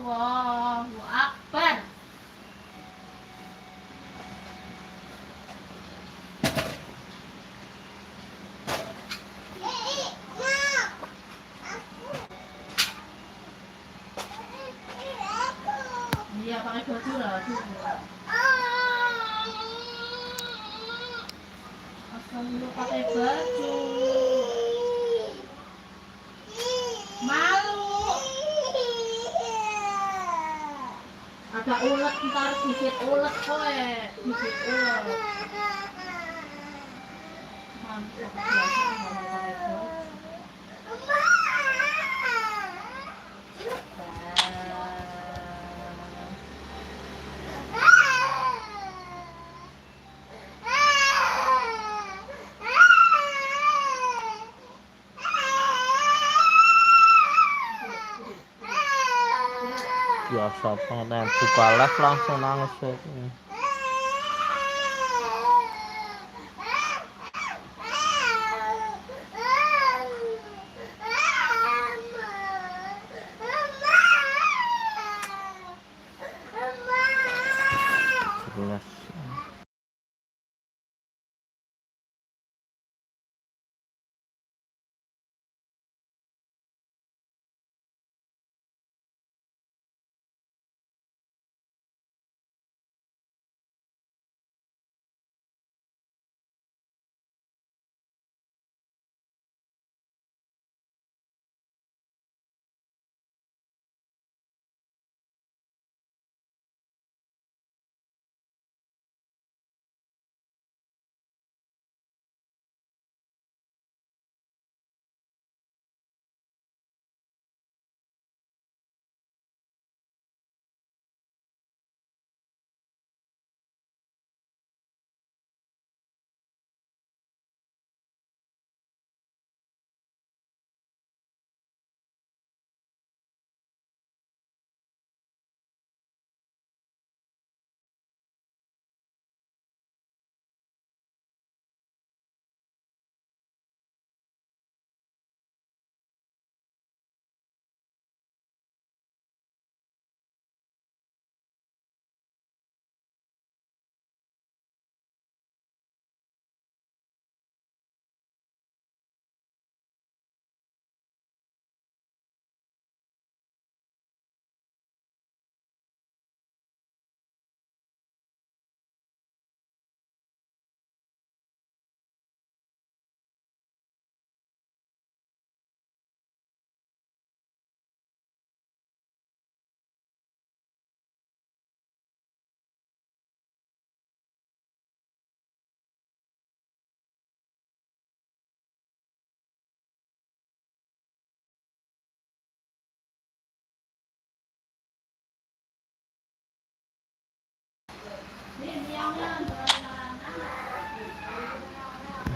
Allahu Akbar. Iya, pakai baju lah. Asal lu pakai baju. Malu. Ada ulet ntar gigit ulet kowe. Gigit ulet. Mantap biasa nggak mau pakai baju. Biasa banget buka live langsung nangis ya. Jelas.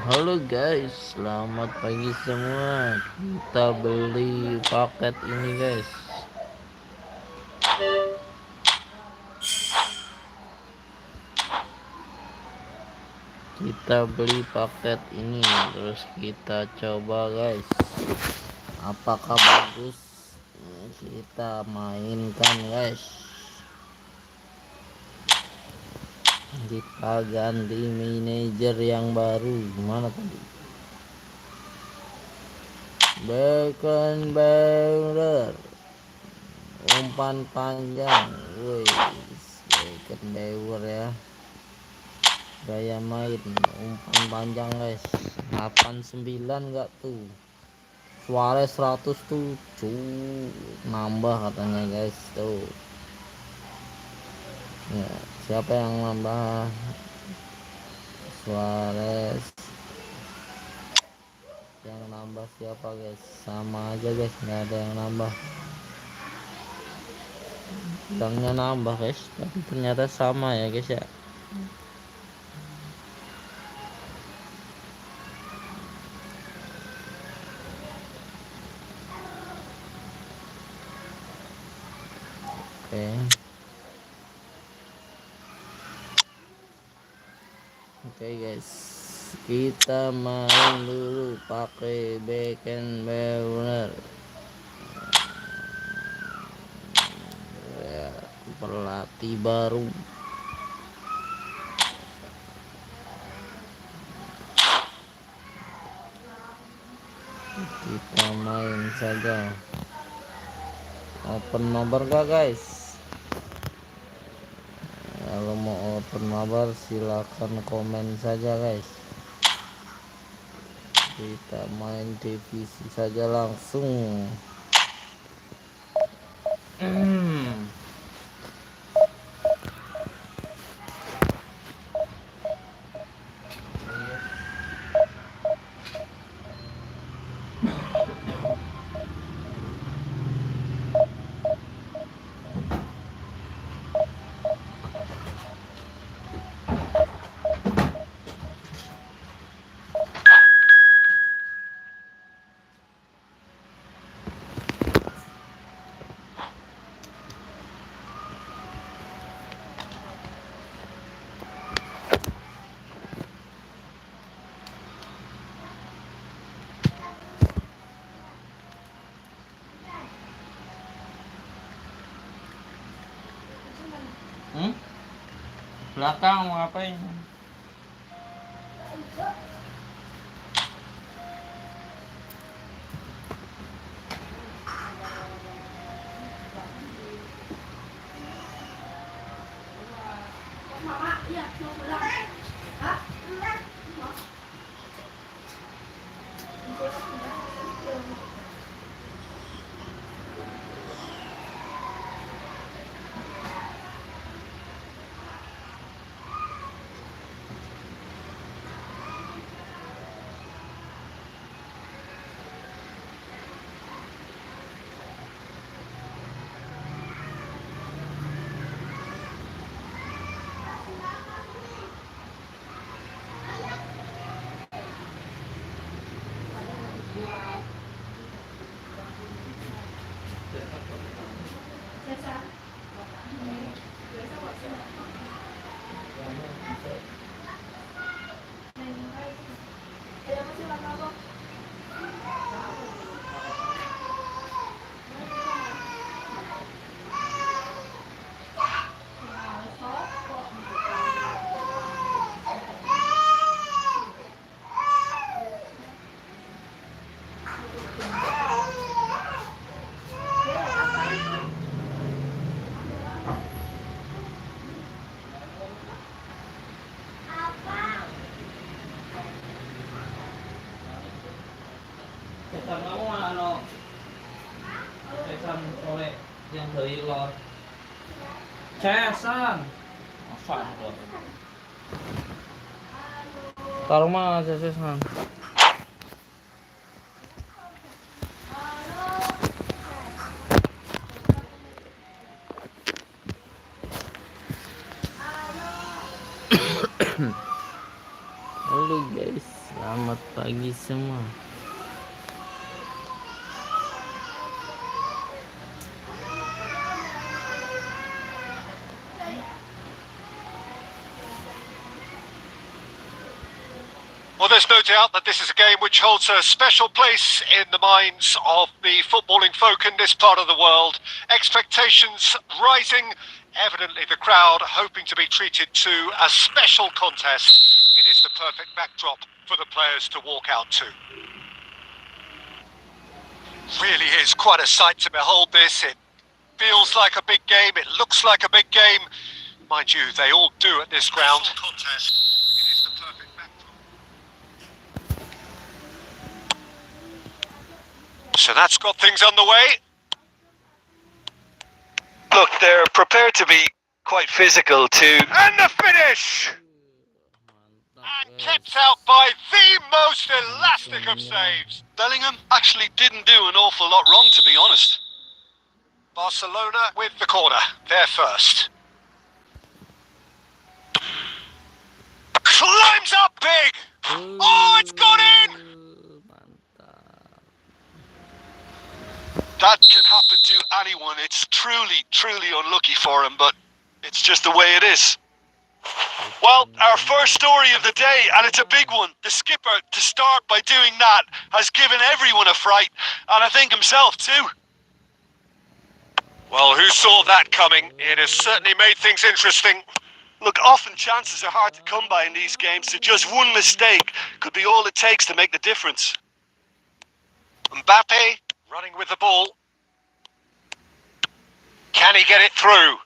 Halo guys, selamat pagi semua. Kita beli paket ini guys. Kita beli paket ini, terus kita coba guys. Apakah bagus? Kita mainkan guys. Kita ganti manajer yang baru. Gimana tadi? Beckenbauer, umpan panjang. Woi, Beckenbauer ya. Gaya main umpan panjang guys. 89 enggak tuh. Suarez 107 nambah katanya guys tuh. Ya, siapa yang nambah? Suarez. Yang nambah siapa guys? Sama aja guys, nggak ada yang nambah. Bilangnya nambah guys, tapi ternyata sama ya guys ya. Oke guys, kita main dulu pakai Beckenbauer. pelatih baru. Kita main saja. Open mabar gak guys? Kalau mau open mabar silahkan komen saja guys. Kita main divisi saja langsung. Belakang mau ngapain? Mama, iya, mau pulang. Hah? Pesan kamu ano? Pesan sore yang dari lor. Cesan. Apa itu? Taruh mana cesan? Halo guys, selamat pagi semua. Well, there's no doubt that this is a game which holds a special place in the minds of the footballing folk in this part of the world. Expectations rising, evidently the crowd hoping to be treated to a special contest. It is the perfect backdrop for the players to walk out to. Really is quite a sight to behold this. It feels like a big game, it looks like a big game. Mind you, they all do at this ground. Contest. It is the perfect backdrop. So that's got things underway. Look, they're prepared to be quite physical too. And the finish! And kept out by the most elastic of saves. Bellingham actually didn't do an awful lot wrong, to be honest. Barcelona with the corner, they're first. Climbs up big! Oh, it's gone in! That can happen to anyone. It's truly, truly unlucky for him, but it's just the way it is. Well, our first story of the day, and it's a big one. The skipper, to start by doing that, has given everyone a fright, and I think himself too. Well, who saw that coming? It has certainly made things interesting. Look, often chances are hard to come by in these games, so just one mistake could be all it takes to make the difference. Mbappe running with the ball. Can he get it through?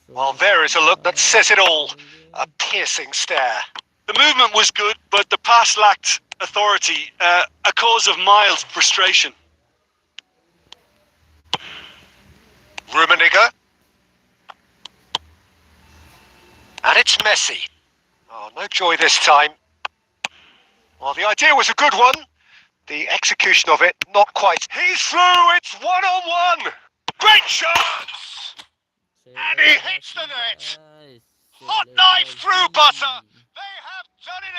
Well, there is a look that says it all. A piercing stare. The movement was good, but the pass lacked authority, a cause of mild frustration. Rummenigge. And it's Messi. Oh, no joy this time. Well, the idea was a good one. The execution of it, not quite. He's through, it's one-on-one. Great chance! And he hits the net. Hot knife through butter. They have done it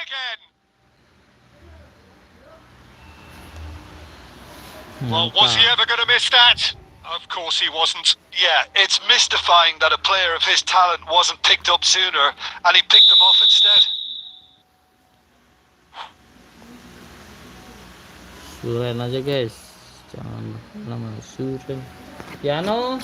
again. Well, was he ever going to miss that? Of course he wasn't. Yeah, it's mystifying that a player of his talent wasn't picked up sooner, and he picked them off instead. Suren aja guys, jangan lama suren. Piano.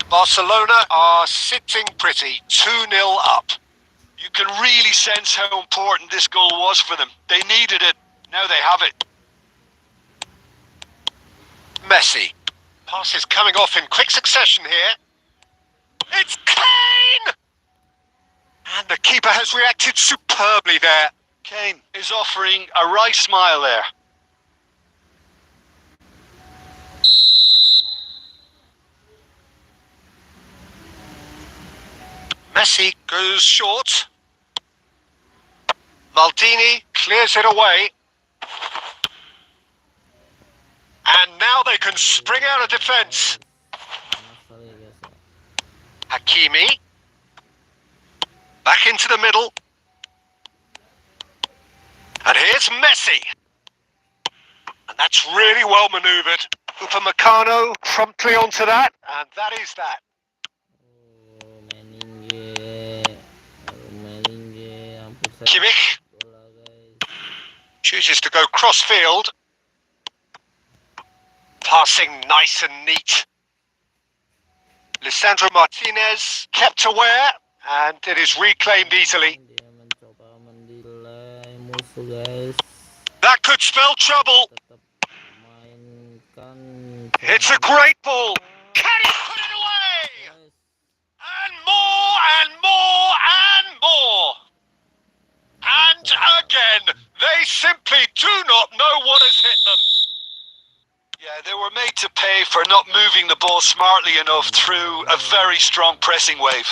Barcelona are sitting pretty, 2-0 up. You can really sense how important this goal was for them. They needed it. Now they have it. Messi. Pass is coming off in quick succession here. It's Kane! And the keeper has reacted superbly there. Kane is offering a wry smile there. Messi goes short. Maldini clears it away. And now they can spring out of defence. Hakimi. Back into the middle. And here's Messi. And that's really well manoeuvred. Upamecano promptly onto that. And that is that. Kimmich chooses to go cross-field. Passing nice and neat. Lisandro Martinez kept aware, and it is reclaimed easily. That could spell trouble. It's a great ball. Can he put it away? And more and more and more. And again, they simply do not know what has hit them. Yeah, they were made to pay for not moving the ball smartly enough through a very strong pressing wave.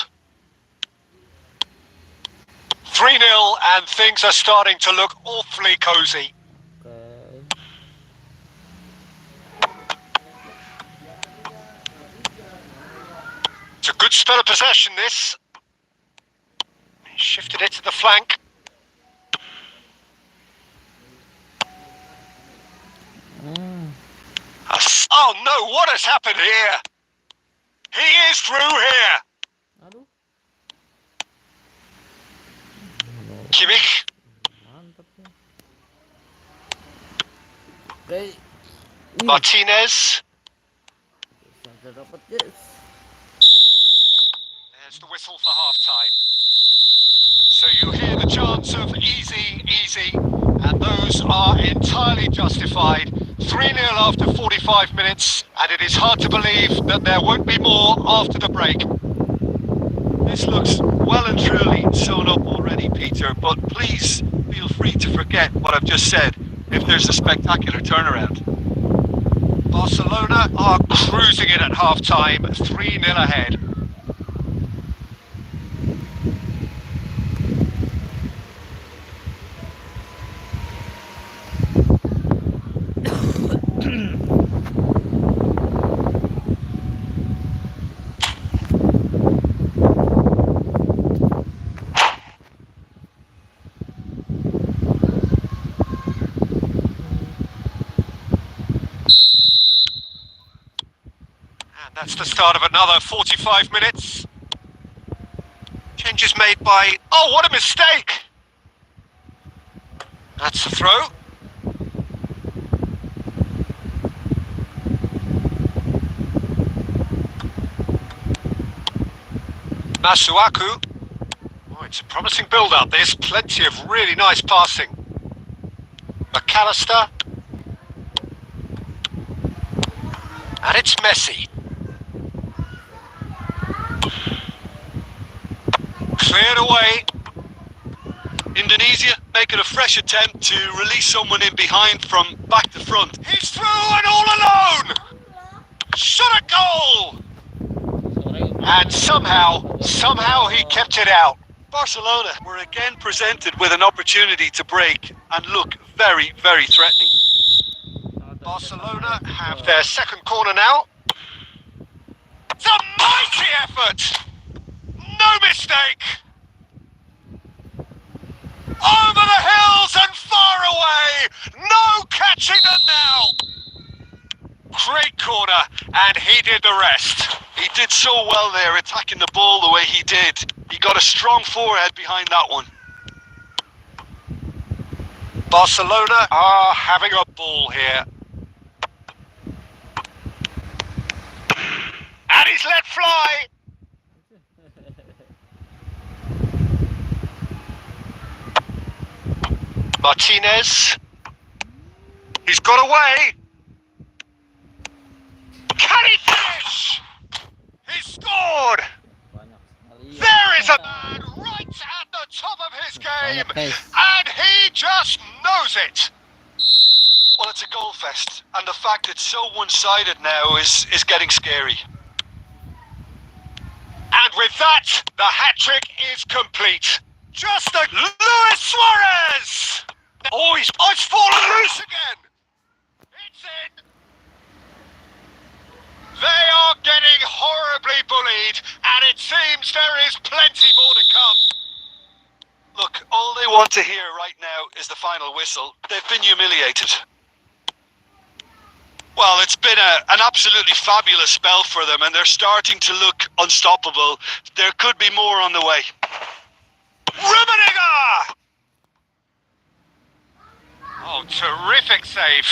3-0 and things are starting to look awfully cosy. It's a good spell of possession, this. He shifted it to the flank. Oh no, what has happened here? He is through here. Kimmich. Martinez. There's the whistle for half-time. So you hear the chants of easy, easy, and those are entirely justified. 3-0 after 45 minutes, and it is hard to believe that there won't be more after the break. This looks well and truly sewn up already, Peter, but please feel free to forget what I've just said if there's a spectacular turnaround. Barcelona are cruising in at half-time, 3-0 ahead. That's the start of another 45 minutes. Change is made by... Oh, what a mistake! That's the throw. Masuaku. Oh, it's a promising build-up. There's plenty of really nice passing. McAllister. And it's Messi. Cleared away. Indonesia making a fresh attempt to release someone in behind from back to front. He's through and all alone! Shot a goal! And somehow he kept it out. Barcelona were again presented with an opportunity to break and look very, very threatening. Barcelona have their second corner now. It's a mighty effort! No mistake! Over the hills and far away! No catching them now! Great corner, and he did the rest. He did so well there, attacking the ball the way he did. He got a strong forehead behind that one. Barcelona are having a ball here. And he's let fly! Martinez. He's got away. Can he finish? He scored! There is a man right at the top of his game, and he just knows it. Well, it's a goal fest, and the fact it's so one-sided now is getting scary. And with that, the hat-trick is complete. Just like Luis Suarez! Oh, it's fallen loose again! It's in! They are getting horribly bullied, and it seems there is plenty more to come. Look, all they want to hear right now is the final whistle. They've been humiliated. Well, it's been an absolutely fabulous spell for them, and they're starting to look unstoppable. There could be more on the way. Rummenigge! Oh, terrific save.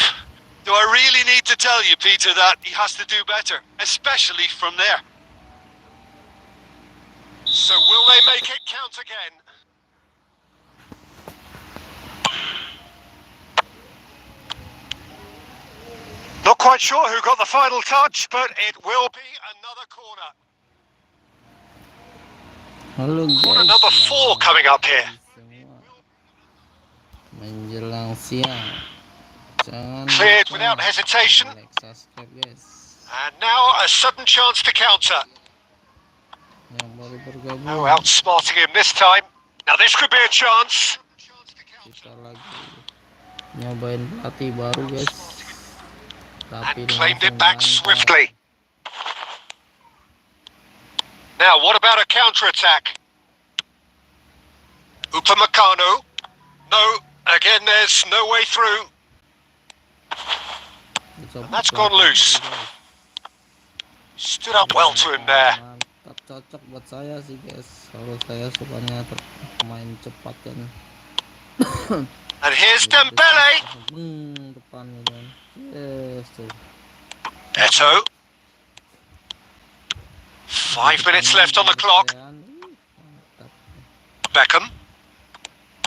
Do I really need to tell you, Peter, that he has to do better, especially from there? So will they make it count again? Not quite sure who got the final touch, but it will be another corner. Halo Corner guys, number 4 coming up here. menjelang siang. Jangan Cleared lupa without hesitation. like, subscribe guys. And now a sudden chance to counter. Yang baru bergabung, Oh, outsmarting him this time. Now this could be a chance. kita lagi nyobain pelatih baru guys. And claimed it back swiftly. Now, what about a counter-attack? Upamecano. No, again, there's no way through. And that's gone loose. Stood up well to him there. Mantap, cocok buat saya sih guys. Kalau saya sukanya pemain cepat kan. And here's Dembele. Depannya kan. Yes, tuh. Eto. 5 minutes left on the clock. Beckham.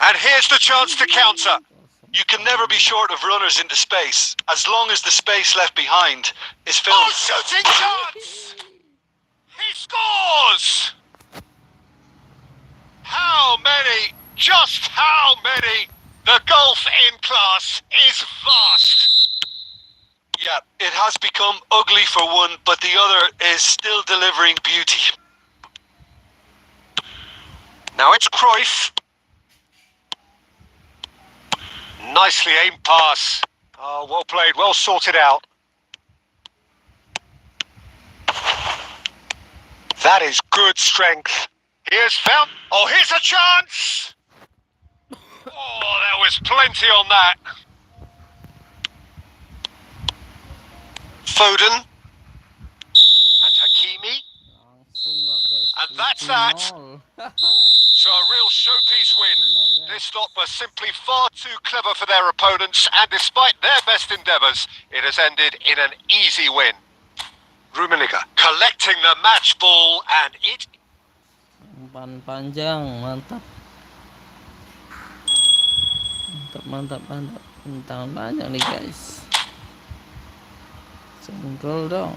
And here's the chance to counter. You can never be short of runners into space, as long as the space left behind is filled. Oh, shooting chance! He scores! How many? Just how many? The gulf in class is vast. Yeah, it has become ugly for one, but the other is still delivering beauty. Now it's Cruyff. Nicely aimed pass. Oh, well played, well sorted out. That is good strength. Here's found. Oh, here's a chance. Oh, there was plenty on that. Foden. And Hakimi. And that's that. 7-0. So a real showpiece win. This lot were simply far too clever for their opponents, and despite their best endeavours, it has ended in an easy win. Rummenigge collecting the match ball, and it... Umpan panjang, mantap. Mantap. Tangan panjang nih guys. Senggol dong.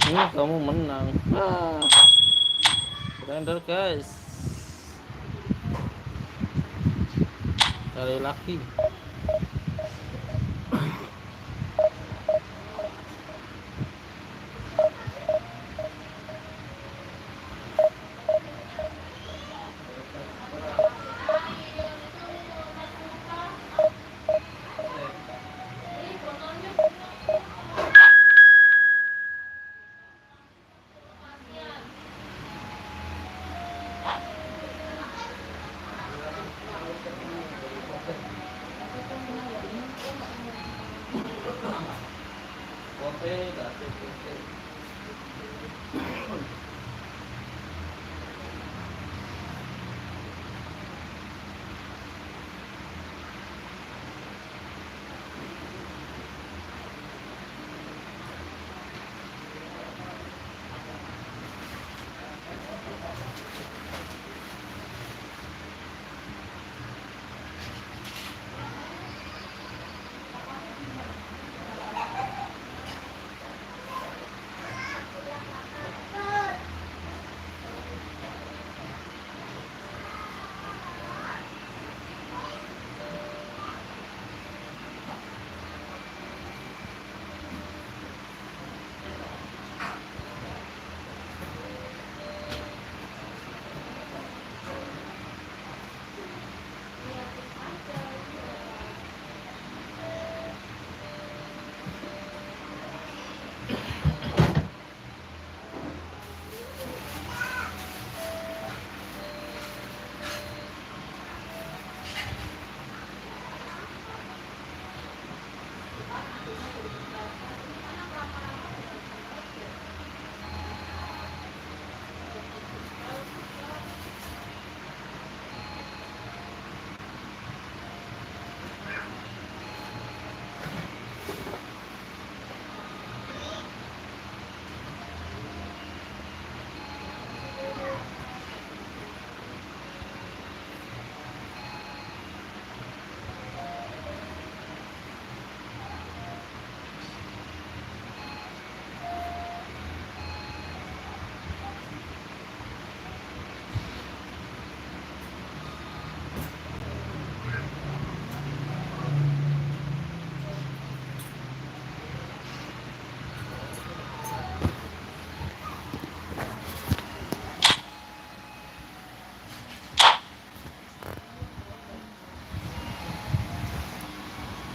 Kamu menang. Surrender guys. Kali lagi.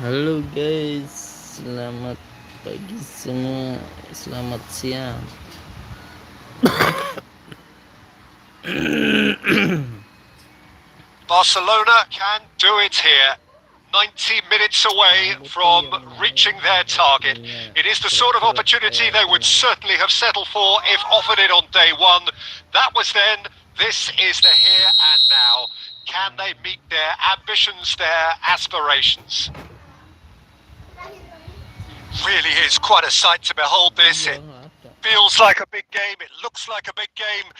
Halo guys, selamat pagi semua, selamat siang. Barcelona can do it here. 90 minutes away from reaching their target. It is the sort of opportunity they would certainly have settled for if offered it on day one. That was then. This is the here and now. Can they meet their ambitions, their aspirations? Really is quite a sight to behold this. It feels like a big game. It looks like a big game.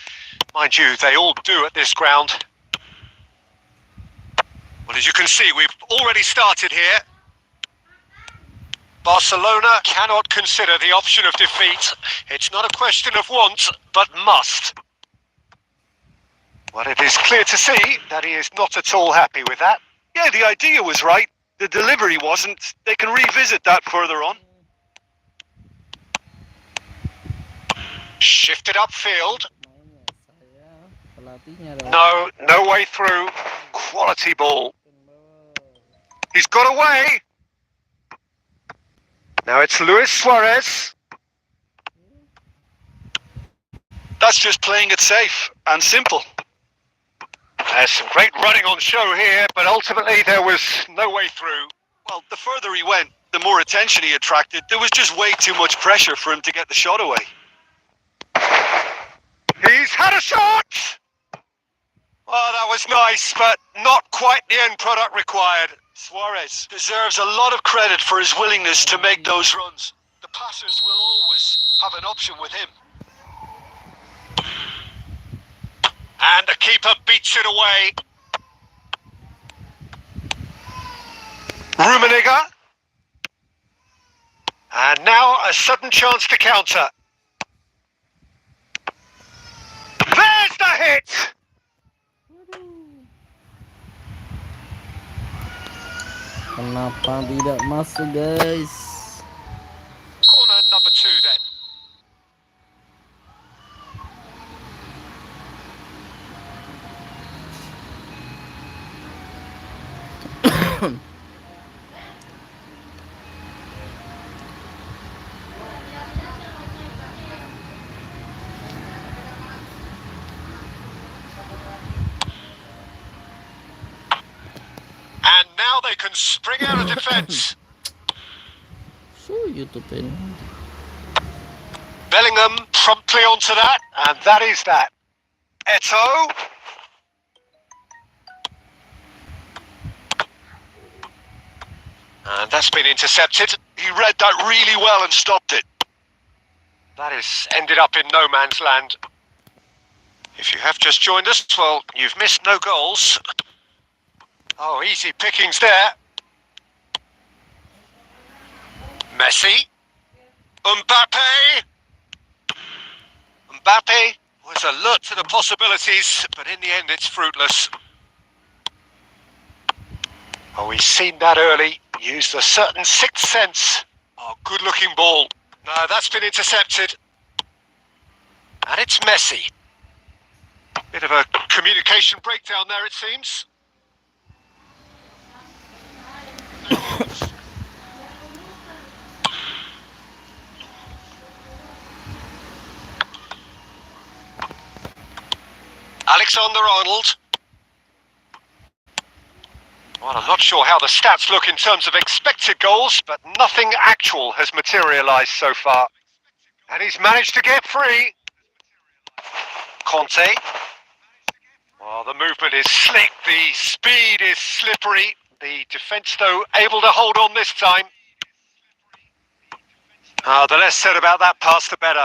Mind you, they all do at this ground. Well, as you can see, we've already started here. Barcelona cannot consider the option of defeat. It's not a question of want, but must. Well, it is clear to see that he is not at all happy with that. Yeah, the idea was right. The delivery wasn't. They can revisit that further on. Shifted upfield. Pelatihnya No way through. Quality ball. He's got away. Now it's Luis Suarez. That's just playing it safe and simple. There's some great running on show here, but ultimately there was no way through. Well, the further he went, the more attention he attracted. There was just way too much pressure for him to get the shot away. He's had a shot! Oh, that was nice, but not quite the end product required. Suarez deserves a lot of credit for his willingness to make those runs. The passers will always have an option with him. And the keeper beats it away. Rummenigge. And now a sudden chance to counter. There's the hit! Kenapa tidak masuk guys? Corner number 2 then. And now they can spring out of defence. So YouTube ini. Bellingham promptly onto that, and that is that. Eto'o. And that's been intercepted. He read that really well and stopped it. That has ended up in no man's land. If you have just joined us, well, you've missed no goals. Oh, easy pickings there. Messi. Mbappe. Mbappe was alert to the possibilities, but in the end it's fruitless. Oh, he's seen that early. Used a certain sixth sense. Oh, good-looking ball. No, that's been intercepted. And it's Messi. Bit of a communication breakdown there, it seems. Alexander-Arnold. Well, I'm not sure how the stats look in terms of expected goals, but nothing actual has materialised so far. And he's managed to get free. Conte. Well, the movement is slick, the speed is slippery. The defence, though, able to hold on this time. The less said about that pass, the better.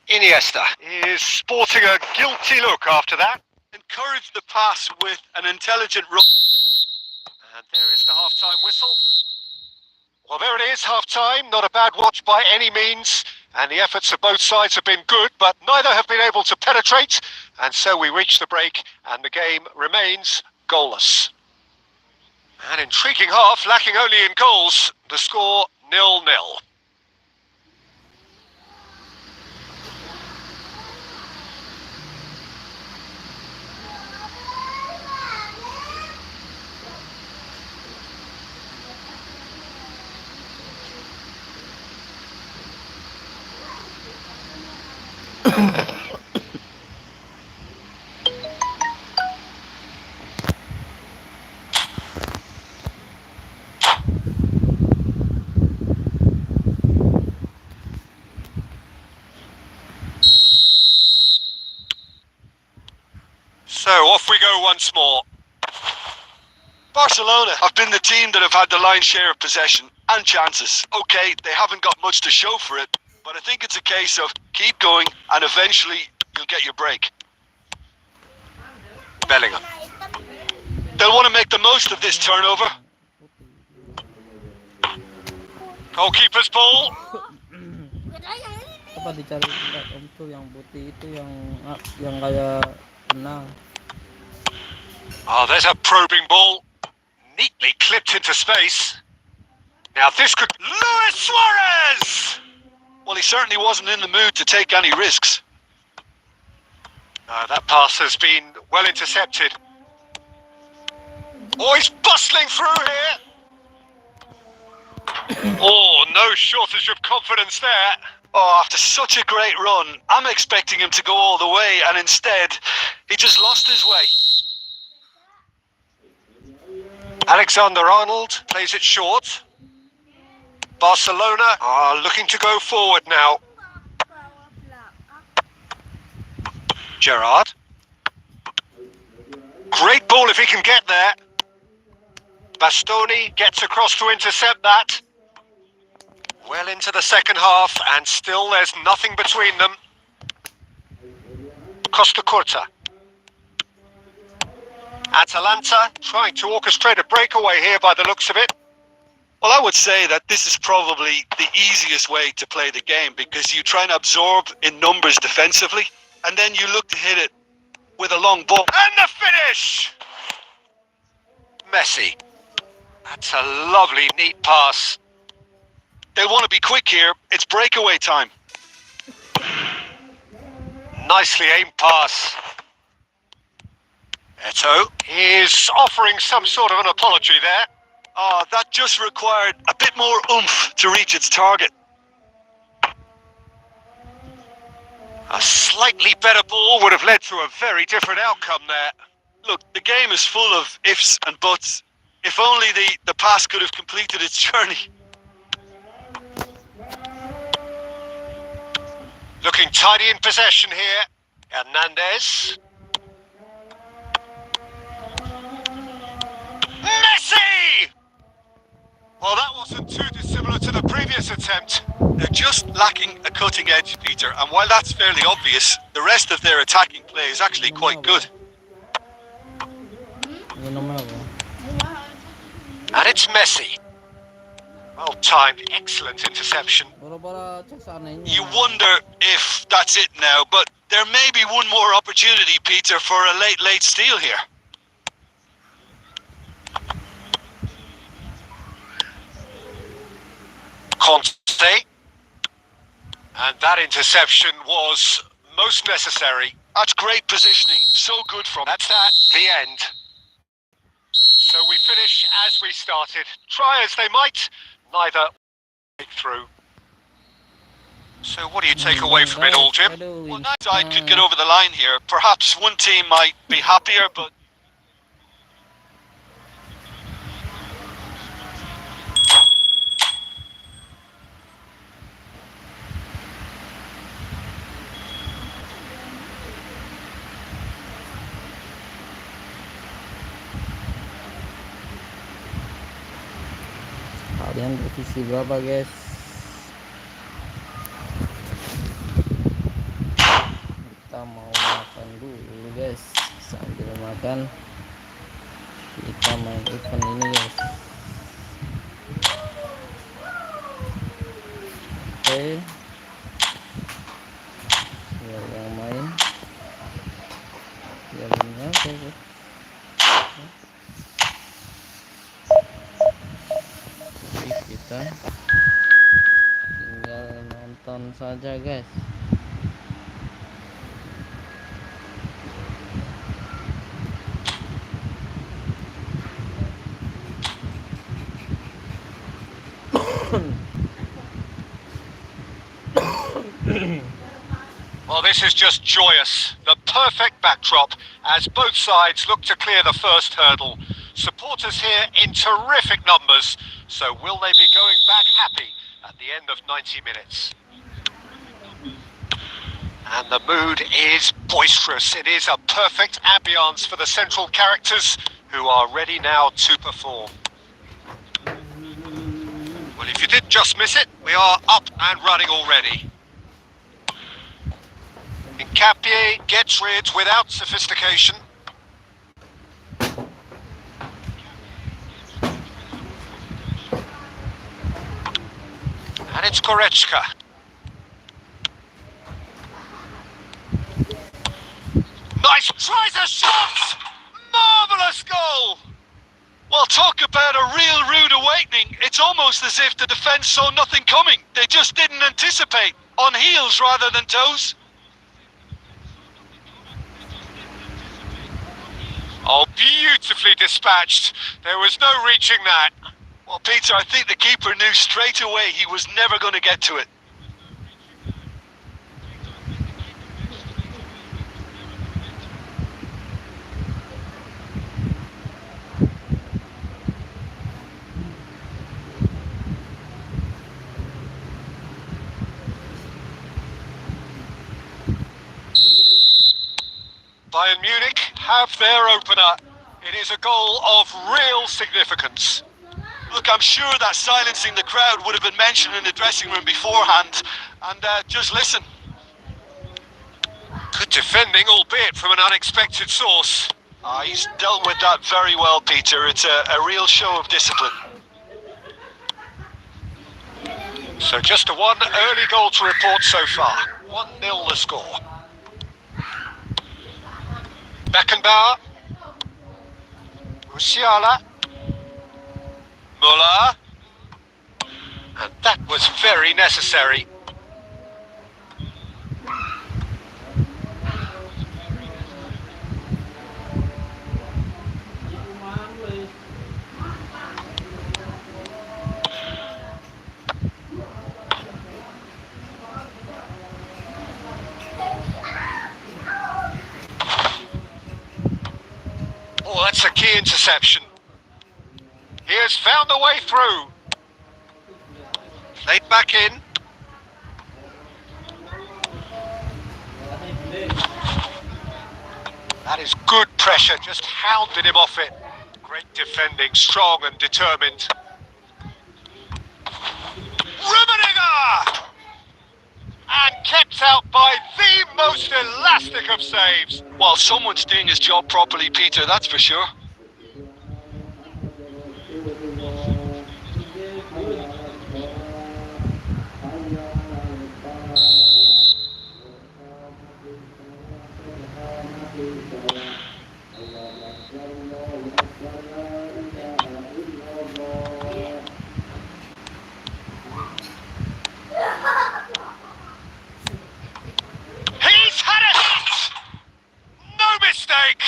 Iniesta is sporting a guilty look after that. Encourage the pass with an intelligent run. And there is the half-time whistle. Well, there it is, half-time. Not a bad watch by any means. And the efforts of both sides have been good, but neither have been able to penetrate. And so we reach the break, and the game remains goalless. An intriguing half, lacking only in goals. The score 0-0. So off we go once more. Barcelona have been the team that have had the lion's share of possession and chances. Okay, they haven't got much to show for it, but I think it's a case of keep going and eventually you'll get your break. Bellingham. They'll want to make the most of this turnover. Goalkeeper's ball. Apa dicari enggak om tuh yang putih itu yang kayak benang. Oh, there's a probing ball. Neatly clipped into space. Now this could... Luis Suarez! Well, he certainly wasn't in the mood to take any risks. That pass has been well intercepted. Oh, he's bustling through here. Oh, no shortage of confidence there. Oh, after such a great run, I'm expecting him to go all the way, and instead, he just lost his way. Alexander-Arnold plays it short. Barcelona are looking to go forward now. Gerrard. Great ball if he can get there. Bastoni gets across to intercept that. Well into the second half, and still there's nothing between them. Costa Curta. Atalanta trying to orchestrate a breakaway here by the looks of it. Well, I would say that this is probably the easiest way to play the game because you try and absorb in numbers defensively, and then you look to hit it with a long ball. And the finish! Messi. That's a lovely, neat pass. They want to be quick here. It's breakaway time. Nicely aimed pass. Eto'o is offering some sort of an apology there. Oh, that just required a bit more oomph to reach its target. A slightly better ball would have led to a very different outcome there. Look, the game is full of ifs and buts. If only the pass could have completed its journey. Looking tidy in possession here. Hernandez. Messi! Well, that wasn't too dissimilar to the previous attempt. They're just lacking a cutting edge, Peter, and while that's fairly obvious, the rest of their attacking play is actually quite good. And it's Messi. Well timed, excellent interception. You wonder if that's it now, but there may be one more opportunity, Peter, for a late steal here. Conte. And that interception was most necessary. That's great positioning. So good from... That's that. The end. So we finish as we started. Try as they might, neither break through. So what do you take away from it all, Jim? Well, neither side could get over the line here. Perhaps one team might be happier, but... Kalian divisi berapa guys? Kita mau makan dulu guys. Sambil makan kita main event ini guys. Oke, biar yang main biar ini oke guys. Kita tinggal nonton saja guys. Well, this is just joyous. The perfect backdrop as both sides look to clear the first hurdle. Supporters here in terrific numbers. So will they be going back happy at the end of 90 minutes? And the mood is boisterous. It is a perfect ambience for the central characters who are ready now to perform. Well, if you did just miss it, we are up and running already. Incapie gets rid without sophistication. And it's Goretzka. Nice, tries a shot! Marvellous goal! Well, talk about a real rude awakening. It's almost as if the defence saw nothing coming. They just didn't anticipate. On heels rather than toes. Oh, beautifully dispatched. There was no reaching that. Well, Peter, I think the keeper knew straight away he was never going to get to it. Bayern Munich have their opener. It is a goal of real significance. Look, I'm sure that silencing the crowd would have been mentioned in the dressing room beforehand. And just listen. Good defending, albeit from an unexpected source. He's dealt with that very well, Peter. It's a real show of discipline. So just a one early goal to report so far. 1-0 the score. Beckenbauer. Musiala. Muller. And that was very necessary. Oh, that's a key interception. He has found a way through. Played back in. That is good pressure, just hounded him off it. Great defending, strong and determined. Rummenigge! And kept out by the most elastic of saves. Well, someone's doing his job properly, Peter, that's for sure. He's had a hit! No mistake!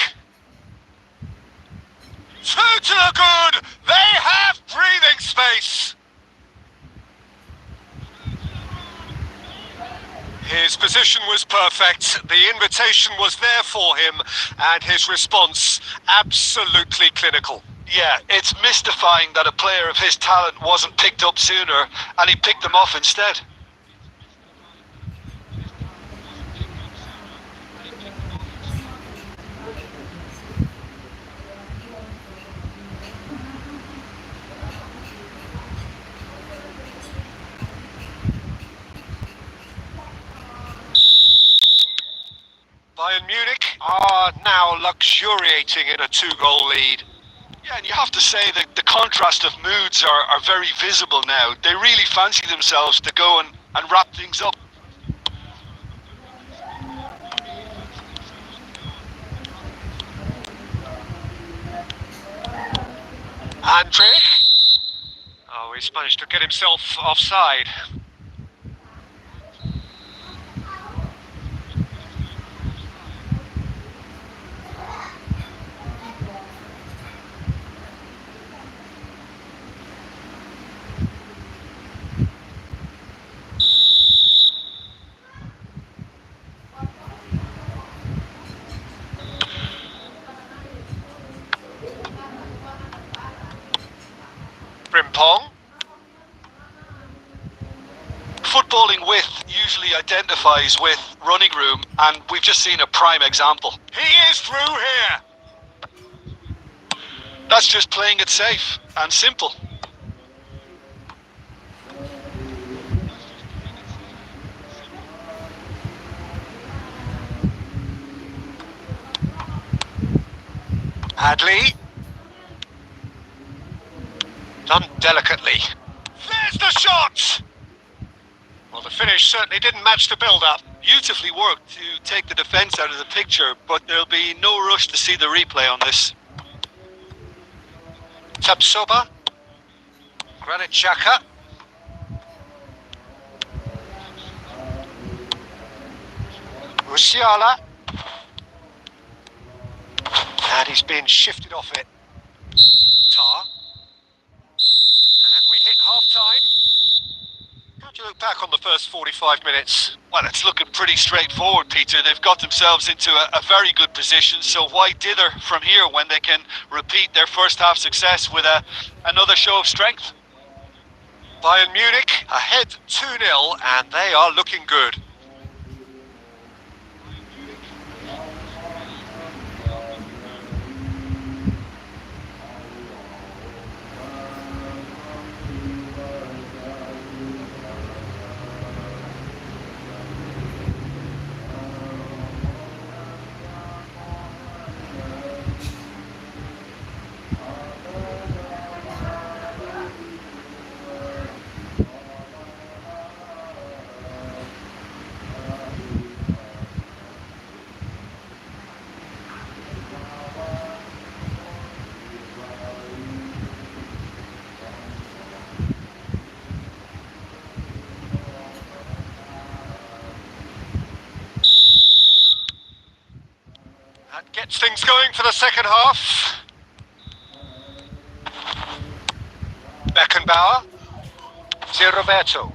Two to the good! They have breathing space! His position was perfect, the invitation was there for him, and his response absolutely clinical. Yeah, it's mystifying that a player of his talent wasn't picked up sooner, and he picked them off instead. Bayern Munich are now luxuriating in a 2-goal lead. Yeah, and you have to say that the contrast of moods are very visible now. They really fancy themselves to go and wrap things up. Andre? Oh, he's managed to get himself offside. Frimpong. Footballing width usually identifies with running room, and we've just seen a prime example. He is through here. That's just playing it safe and simple. Adley. Done delicately. There's the shot! Well, the finish certainly didn't match the build-up. Beautifully worked to take the defence out of the picture, but there'll be no rush to see the replay on this. Tapsoba. Granit Xhaka. Musiala. And he's been shifted off it. Tar. And we hit half-time. How do you look back on the first 45 minutes? Well, it's looking pretty straightforward, Peter. They've got themselves into a very good position, so why dither from here when they can repeat their first half success with another show of strength? Bayern Munich ahead 2-0, and they are looking good. That gets things going for the second half. Beckenbauer. Roberto.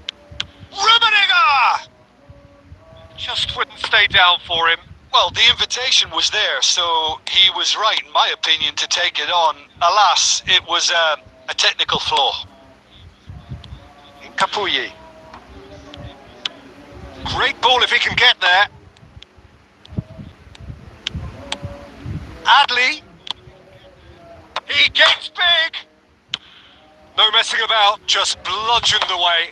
Rummenigge! Just wouldn't stay down for him. Well, the invitation was there, so he was right, in my opinion, to take it on. Alas, it was a technical flaw. Capuyi. Great ball if he can get there. Adley. He gets big. No messing about, just bludgeoned away.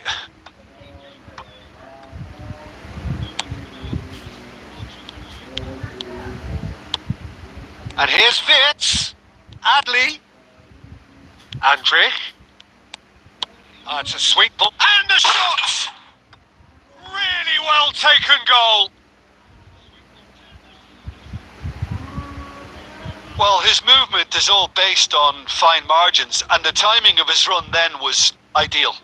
And here's Fitz. Adley. Andrich. It's a sweet ball. And the shot! Really well taken goal. Well, his movement is all based on fine margins, and the timing of his run then was ideal.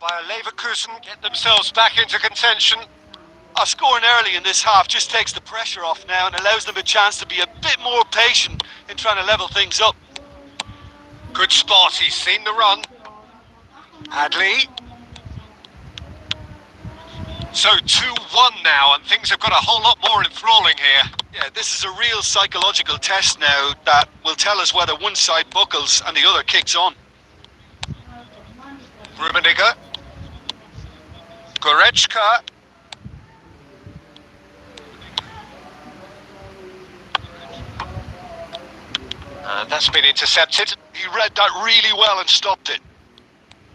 Bayer Leverkusen get themselves back into contention. Scoring early in this half just takes the pressure off now and allows them a chance to be a bit more patient in trying to level things up. Good spot, he's seen the run. Adley. So 2-1 now, and things have got a whole lot more enthralling here. Yeah, this is a real psychological test now that will tell us whether one side buckles and the other kicks on. Rummenigge. Goretzka. And that's been intercepted. He read that really well and stopped it.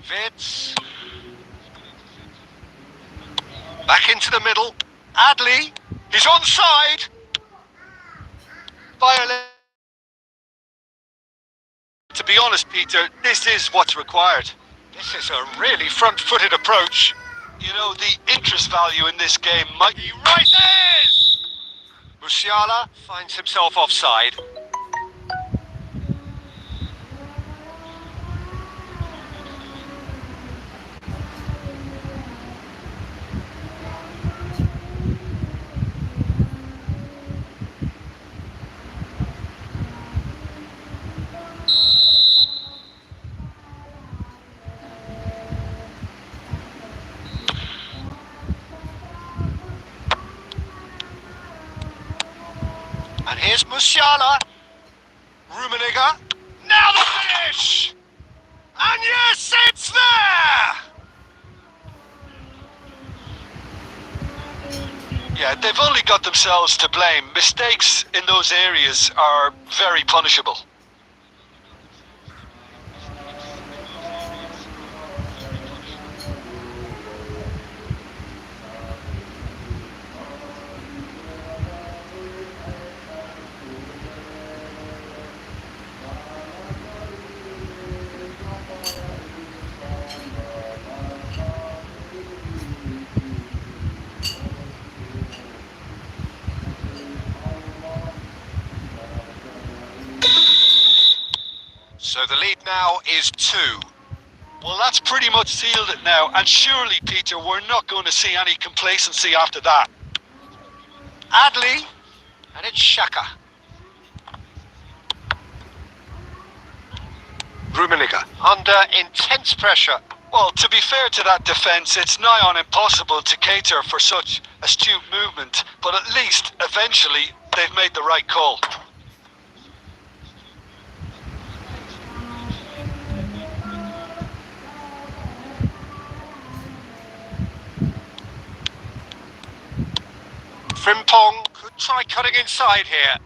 Fitz. Back into the middle. Adley. He's onside. To be honest, Peter, this is what's required. This is a really front-footed approach. You know, the interest value in this game might... He rises! Musiala finds himself offside. And here's Musiala. Rummenigge. Now the finish! And yes, it's there! Yeah, they've only got themselves to blame. Mistakes in those areas are very punishable. So the lead now is 2. Well, that's pretty much sealed it now. And surely, Peter, we're not going to see any complacency after that. Adli, and it's Xhaka. Rummenigge, under intense pressure. Well, to be fair to that defence, it's nigh on impossible to cater for such astute movement, but at least, eventually, they've made the right call. Frimpong could try cutting inside here.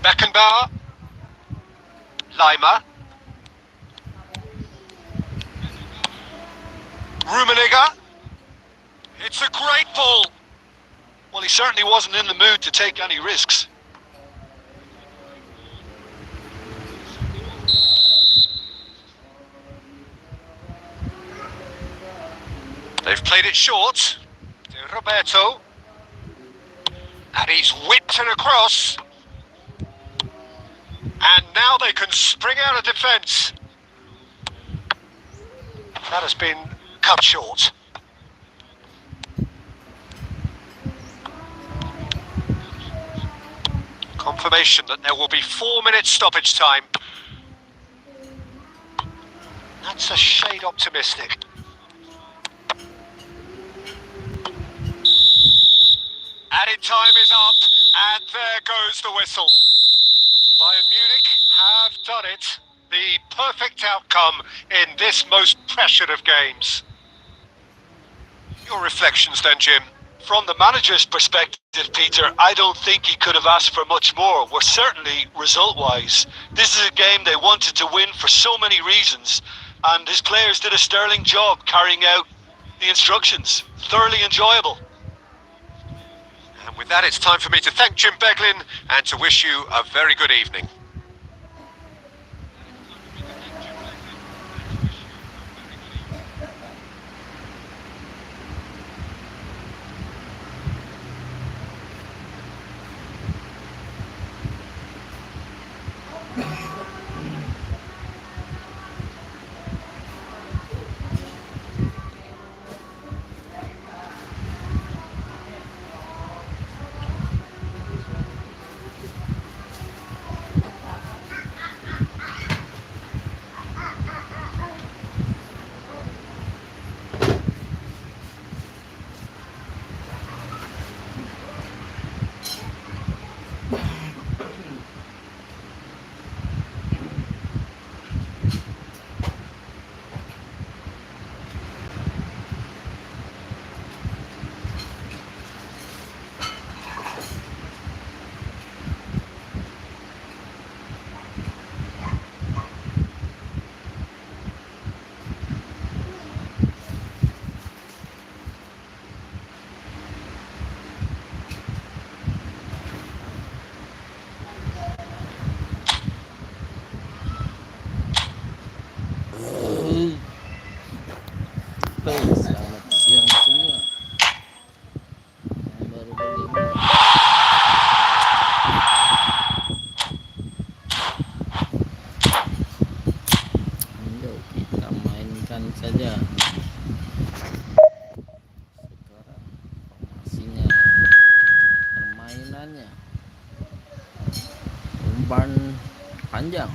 Beckenbauer. Lima. Rummenigge. It's a great ball. Well, he certainly wasn't in the mood to take any risks. They've played it short to Roberto. And he's whipped it across. And now they can spring out of defence. That has been cut short. Confirmation that there will be 4 minutes stoppage time. That's a shade optimistic. Added time is up, and there goes the whistle. Bayern Munich have done it. The perfect outcome in this most pressured of games. Your reflections then, Jim? From the manager's perspective, Peter, I don't think he could have asked for much more. Well, certainly result-wise. This is a game they wanted to win for so many reasons, and his players did a sterling job carrying out the instructions. Thoroughly enjoyable. And with that, it's time for me to thank Jim Beglin and to wish you a very good evening. Selamat siang semua. Yang baru bergabung. Yuk kita mainkan saja. Sekarang formasinya, permainannya, umpan panjang.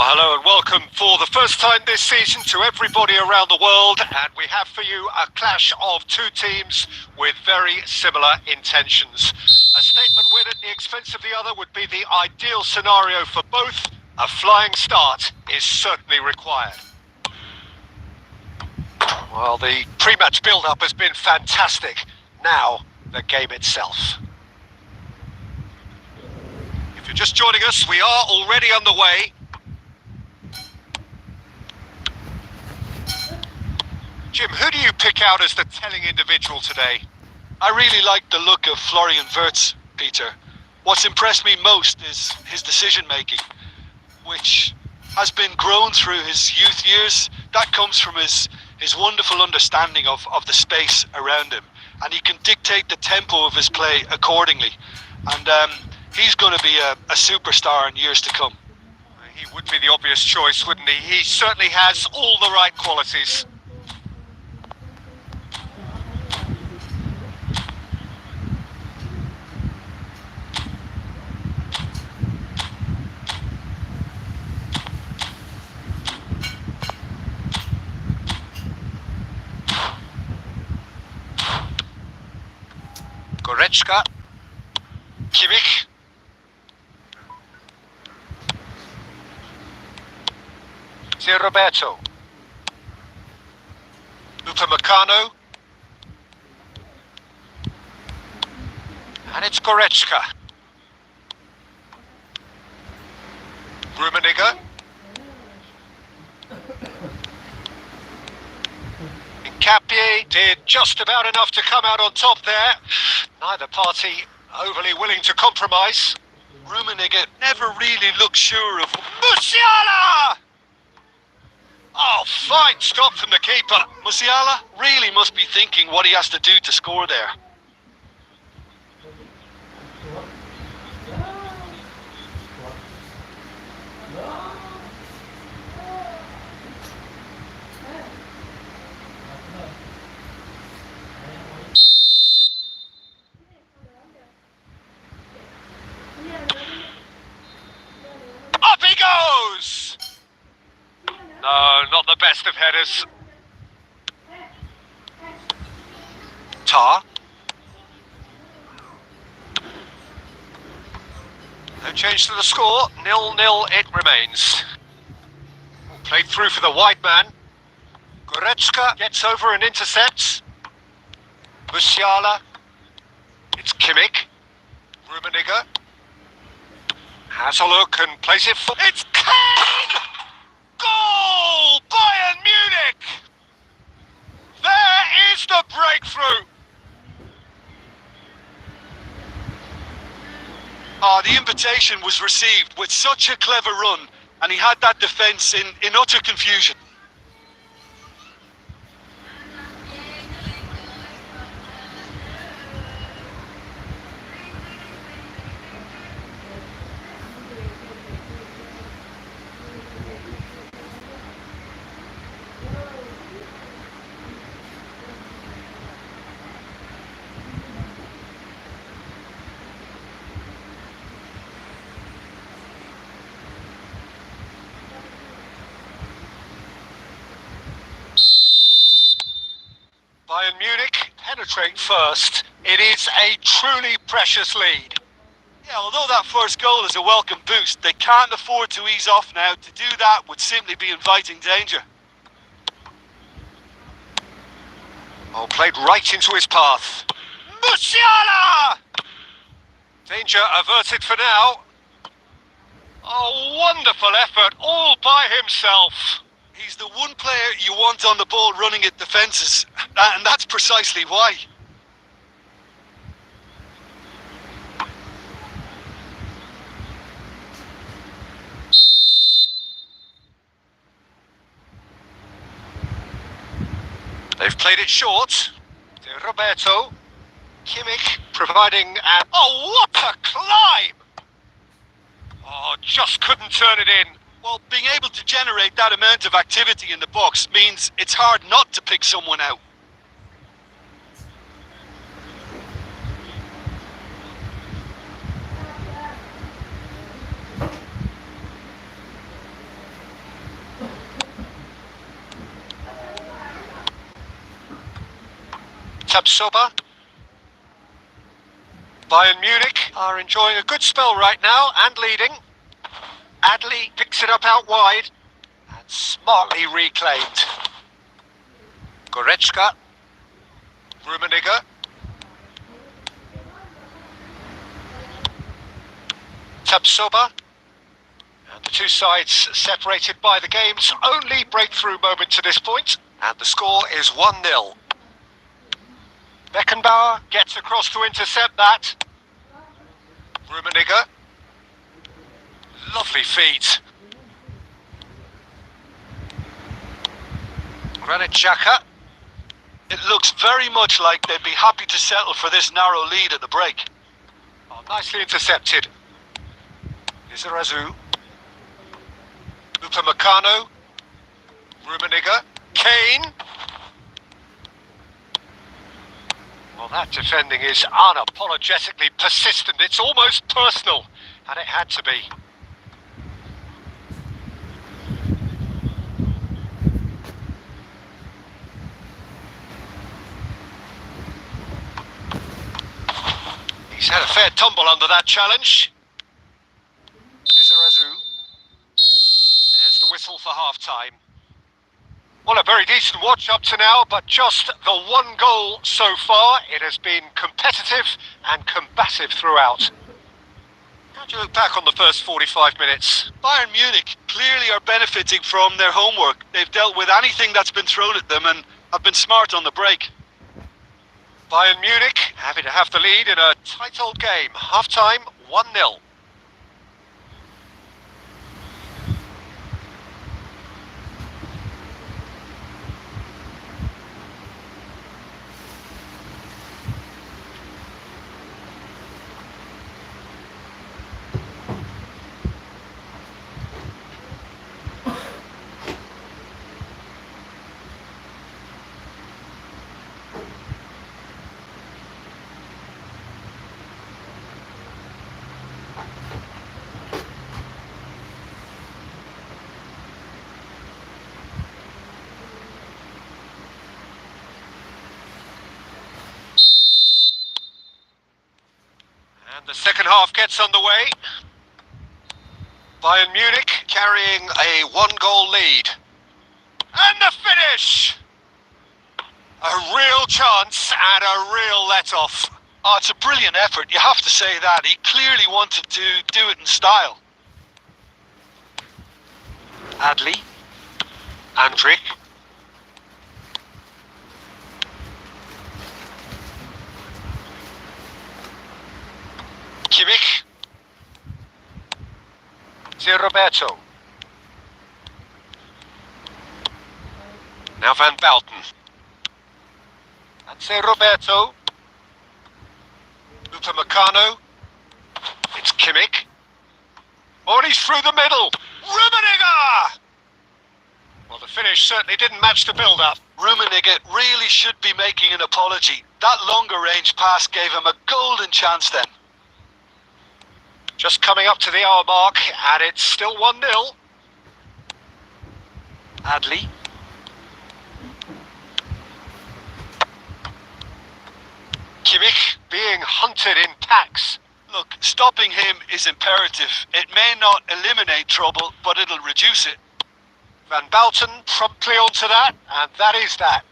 Well, hello and welcome for the first time this season to everybody around the world, and we have for you a clash of two teams with very similar intentions. A statement win at the expense of the other would be the ideal scenario for both. A flying start is certainly required. Well, the pre-match build-up has been fantastic. Now, the game itself. If you're just joining us, we are already underway. Jim, who do you pick out as the telling individual today? I really like the look of Florian Wirtz, Peter. What's impressed me most is his decision-making, which has been grown through his youth years. That comes from his wonderful understanding of the space around him, and he can dictate the tempo of his play accordingly. And he's going to be a superstar in years to come. He would be the obvious choice, wouldn't he? He certainly has all the right qualities. Goretzka, Kimmich, Roberto, Upamecano, and it's Goretzka. Rummenigge, Capie did just about enough to come out on top there. Neither party overly willing to compromise. Rummenigge never really looked sure of... Musiala! Oh, fine stop from the keeper. Musiala really must be thinking what he has to do to score there. Up he goes! No, not the best of headers. Tar. No change to the score. 0-0 it remains. Played through for the wide man. Goretzka gets over and intercepts. Musiala. It's Kimmich. Rummenigge. Has a look and plays it for... It's Kane! Goal! Bayern Munich! There is the breakthrough! The invitation was received with such a clever run, and he had that defence in utter confusion. Bayern Munich penetrate first. It is a truly precious lead. Yeah, although that first goal is a welcome boost, they can't afford to ease off now. To do that would simply be inviting danger. Oh, played right into his path. Musiala! Danger averted for now. Oh, wonderful effort all by himself. He's the one player you want on the ball running at defences, and that's precisely why. They've played it short. Roberto. Kimmich providing an... Oh, what a climb! Oh, just couldn't turn it in. Well, being able to generate that amount of activity in the box means it's hard not to pick someone out. Tabsoba. Bayern Munich are enjoying a good spell right now and leading. Adli picks it up out wide and smartly reclaimed. Goretzka. Rummenigge. Tabsoba. And the two sides separated by the game's only breakthrough moment to this point. And the score is 1-0. Beckenbauer gets across to intercept that. Rummenigge. Lovely feet. Granit Xhaka. It looks very much like they'd be happy to settle for this narrow lead at the break. Oh, nicely intercepted. Izarazu. Upamecano. Rummenigge. Kane. Well, that defending is unapologetically persistent. It's almost personal, and it had to be. He's had a fair tumble under that challenge. Izarazu. There's the whistle for half-time. Well, a very decent watch up to now, but just the one goal so far. It has been competitive and combative throughout. How do you look back on the first 45 minutes? Bayern Munich clearly are benefiting from their homework. They've dealt with anything that's been thrown at them and have been smart on the break. Bayern Munich happy to have the lead in a tight old game. Half-time, 1-0. And the second half gets underway. Bayern Munich carrying a one-goal lead. And the finish! A real chance and a real let-off. Oh, it's a brilliant effort, you have to say that. He clearly wanted to do it in style. Adli. Andrik. Kimmich. Roberto. Now Van Bouten. And Roberto. Upamecano. It's Kimmich. Oh, and he's through the middle. Rummenigge! Well, the finish certainly didn't match the build-up. Rummenigge really should be making an apology. That longer range pass gave him a golden chance then. Just coming up to the hour mark, and it's still 1-0. Adli. Kimmich being hunted in packs. Look, stopping him is imperative. It may not eliminate trouble, but it'll reduce it. Van Bouten promptly onto that, and that is that.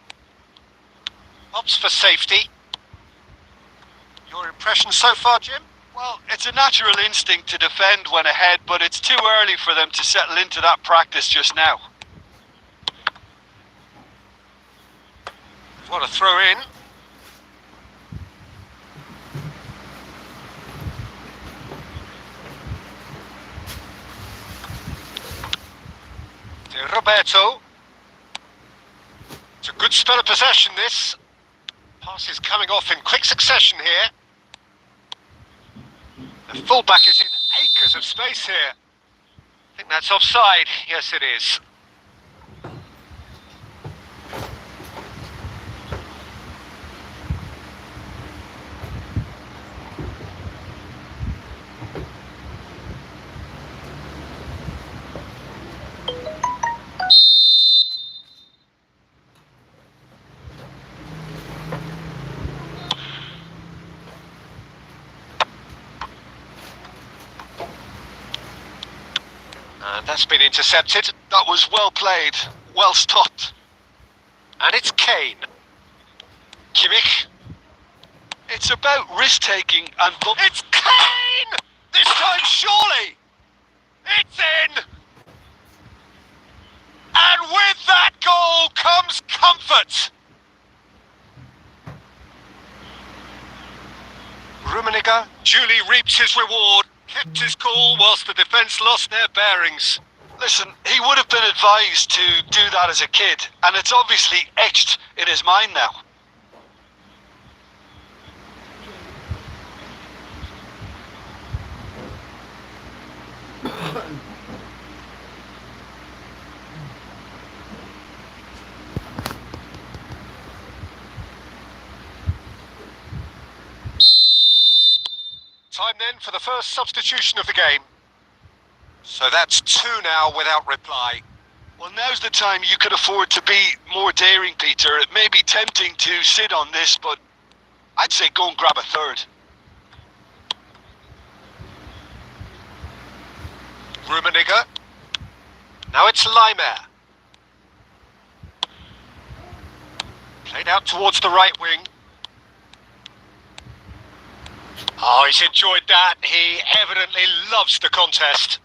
Opts for safety. Your impression so far, Jim? Well, it's a natural instinct to defend when ahead, but it's too early for them to settle into that practice just now. What a throw in. Roberto. It's a good spell of possession, this. Pass is coming off in quick succession here. The fullback is in acres of space here. I think that's offside. Yes, it is. And that's been intercepted. That was well played, well stopped. And it's Kane. Kimmich. It's about risk-taking and... It's Kane! This time, surely! It's in! And with that goal comes comfort! Rummenigge duly reaps his reward, kept his cool whilst the defence lost their bearings. Listen, he would have been advised to do that as a kid, and it's obviously etched in his mind now. Time then for the first substitution of the game. So that's 2 now without reply. Well, now's the time you could afford to be more daring, Peter. It may be tempting to sit on this, but I'd say go and grab a third. Rummenigge. Now it's Leimer. Played out towards the right wing. Oh, he's enjoyed that. He evidently loves the contest.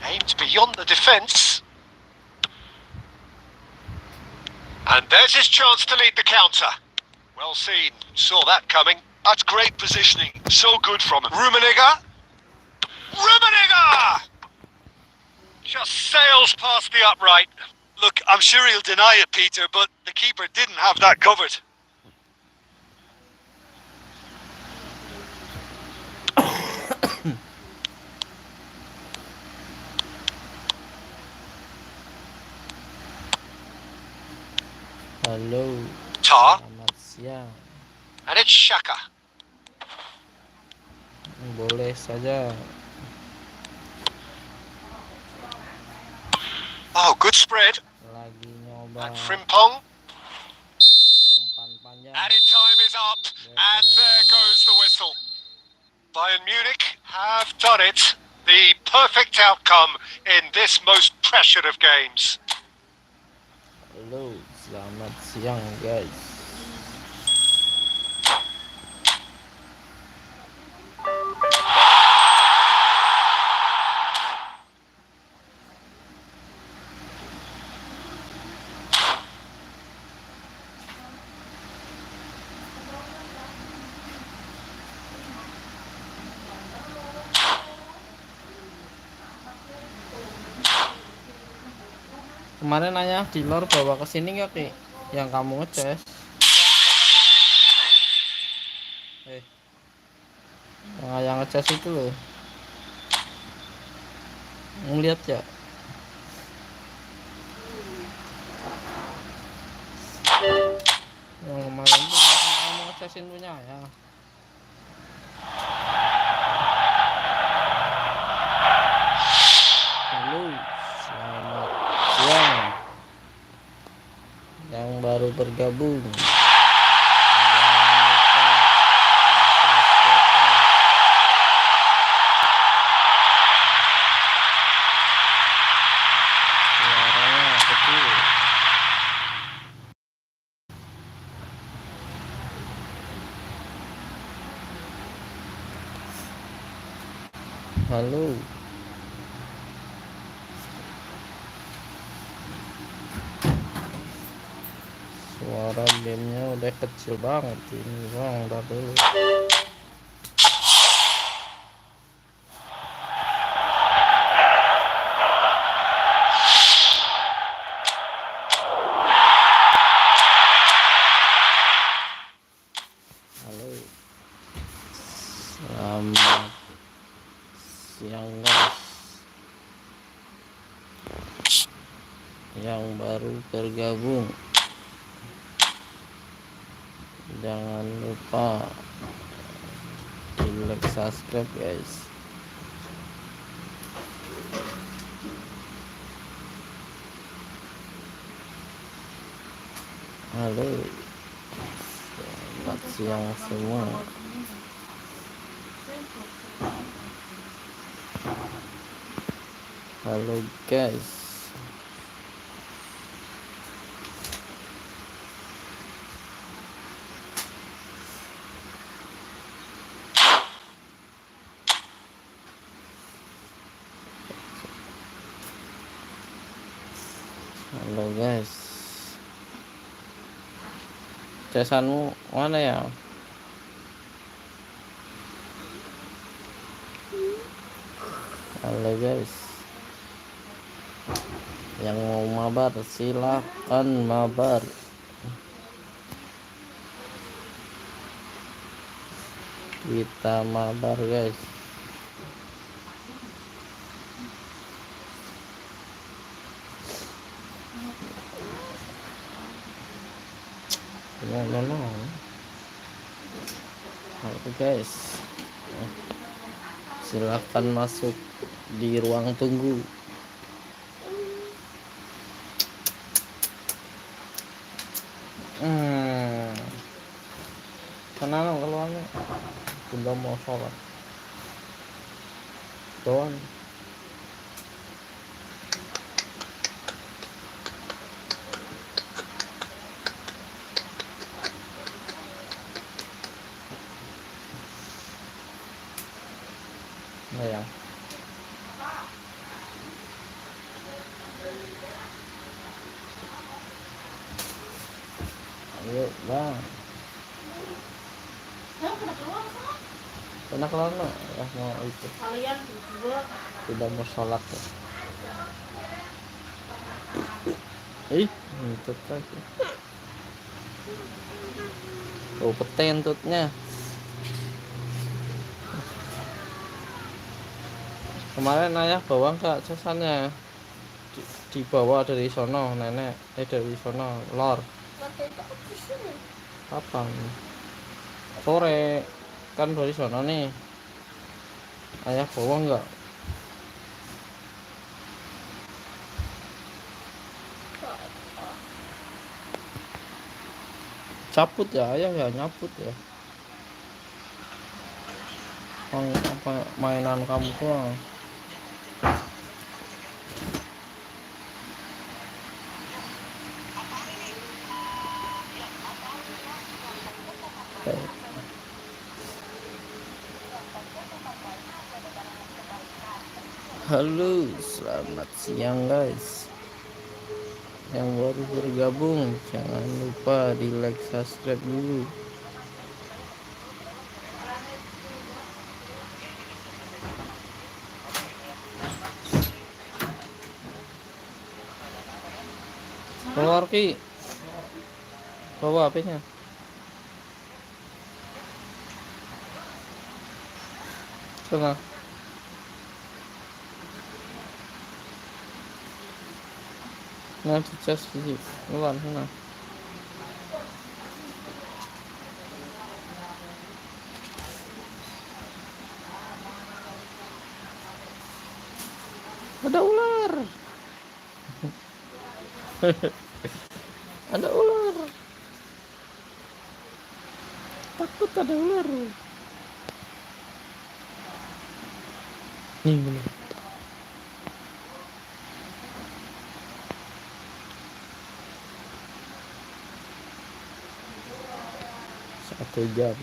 Aimed beyond the defence. And there's his chance to lead the counter. Well seen. Saw that coming. That's great positioning. So good from him. Rummenigge. Rummenigge! Just sails past the upright. Look, I'm sure he'll deny it, Peter, but the keeper didn't have that covered. Halo. Tar. Selamat siang. And it's Xhaka. Boleh saja. Oh, good spread. Lagi nyoba And Frimpong. umpan panjang. Added time is up. And there goes the whistle. Bayern Munich have done it. The perfect outcome in this most pressured of games. Halo, selamat siang guys. Kemarin nanya di lor bawa ke sini nggak Ki? Yang kamu ngecas. Yang ngecas itu loh. Ngeliat ya? Yang kemarin tuh kamu ngecasin punya ya. Halo, selamat siang. Yang baru bergabung. Suaranya kecil. Halo. Suara gamenya udah kecil banget ini bang, udah dulu. Halo, selamat siang guys. Yang baru bergabung, jangan lupa di like, subscribe guys. Halo, selamat siang semua. Halo guys. Halo guys. Cesanmu mana ya? Halo guys. Yang mau mabar silahkan mabar. Kita mabar guys. No. Halo guys. Silahkan masuk di ruang tunggu. Kenapa keluarnya? Sudah mau sholat. Doan. Nah ya. Ayo bang. Pernah keluar nggak? Ya mau itu. Kalian berdua Sudah mau sholat ya. Ngintut lagi. Oh petentutnya. Kemarin ayah bawa nggak cesannya? Dibawa dari sono nenek. Dari sono lor. Kapan? Sore. Kan dari sono nih. Ayah bawa nggak? Cabut ya, ayah ya nyabut ya. Apa mainan kamu tuh? Halo, selamat siang guys. Yang baru bergabung jangan lupa di like, subscribe dulu. Keluar Ki. Bawa HP-nya. Sana. Nah, dicas di luar sana. Ada ular. Ada ular. Takut ada ular. Nih bener. Satu jam.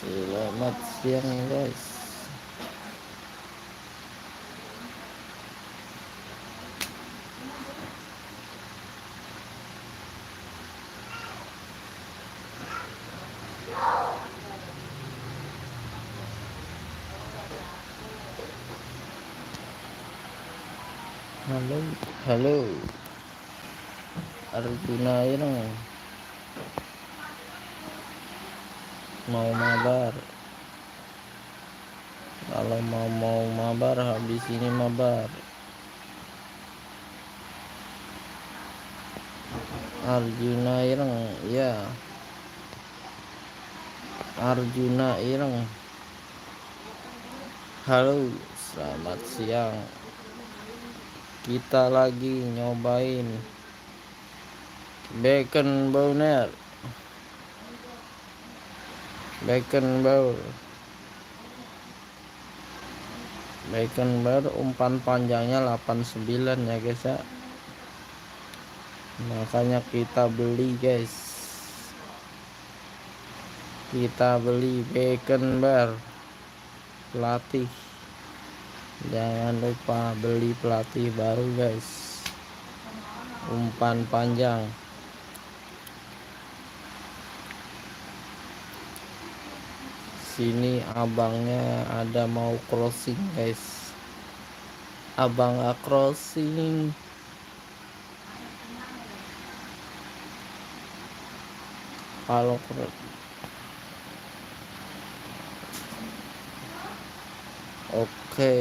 Selamat siang guys. Halo. Arjuna Ireng mau Mabar. Kalau mau Mabar, habis ini Mabar. Arjuna Ireng, ya. Arjuna Ireng. Halo, selamat siang. Kita lagi nyobain Beckenbauer. Beckenbauer umpan panjangnya 89 ya guys ya. Makanya kita beli guys. Kita beli Beckenbauer pelatih. Jangan lupa beli pelatih baru guys. Umpan panjang. Sini abangnya ada mau crossing guys. Abang crossing. Kalau oke.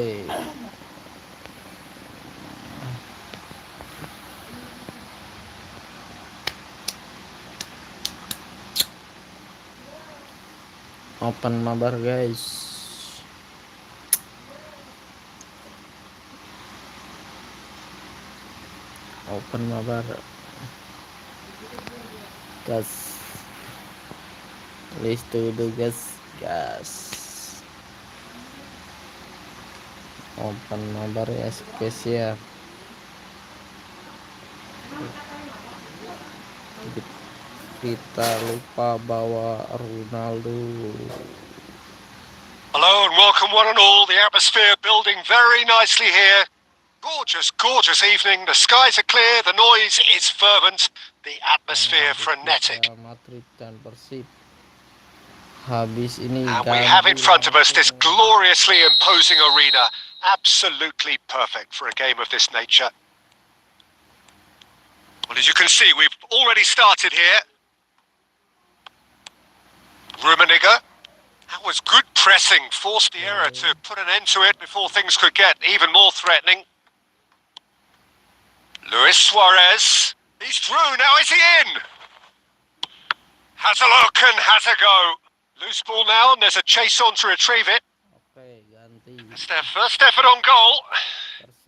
Open Mabar guys. Open Mabar. Gas. List to do gas. Open Mabar ya spesial. Kita lupa bawa Ronaldo. Hello and welcome one and all. The atmosphere building very nicely here. Gorgeous evening. The skies are clear. The noise is fervent. The atmosphere frenetic. Madrid dan Persib. Habis ini. And we have in front of us this gloriously imposing arena. Absolutely perfect for a game of this nature. Well, as you can see, we've already started here. Rummenigge. That was good pressing. Forced the error to put an end to it before things could get even more threatening. Luis Suarez. He's through. Now is he in? Has a look and has a go. Loose ball now, and there's a chase on to retrieve it. That's their first effort on goal.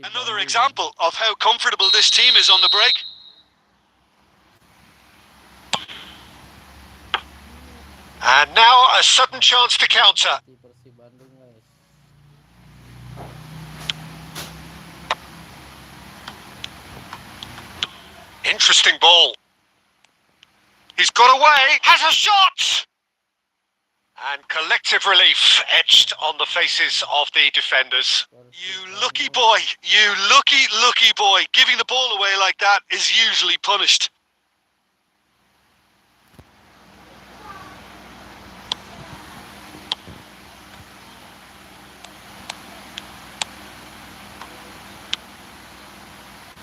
Another example of how comfortable this team is on the break. And now a sudden chance to counter. Interesting ball. He's got away, has a shot! And collective relief etched on the faces of the defenders. You lucky boy, you lucky boy. Giving the ball away like that is usually punished.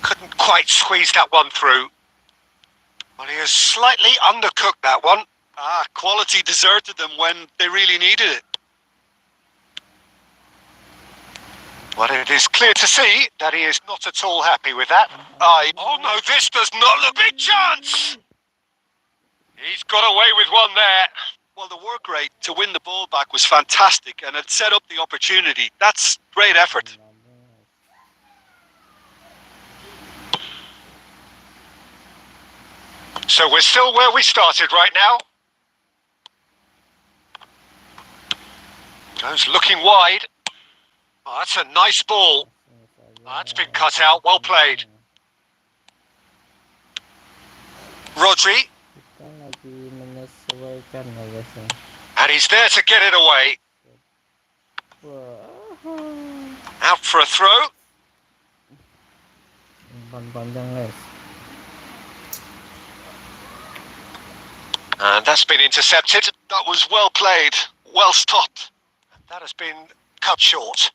Couldn't quite squeeze that one through. Well, he has slightly undercooked that one. Quality deserted them when they really needed it. Well, it is clear to see that he is not at all happy with that. Oh no, this does not look... Big chance! He's got away with one there. Well, the work rate to win the ball back was fantastic, and it set up the opportunity. That's great effort. So we're still where we started right now. Goes looking wide. Oh, that's a nice ball. Oh, that's been cut out. Well played. Rodri. And he's there to get it away. Out for a throw. And that's been intercepted. That was well played, well stopped. That has been cut short.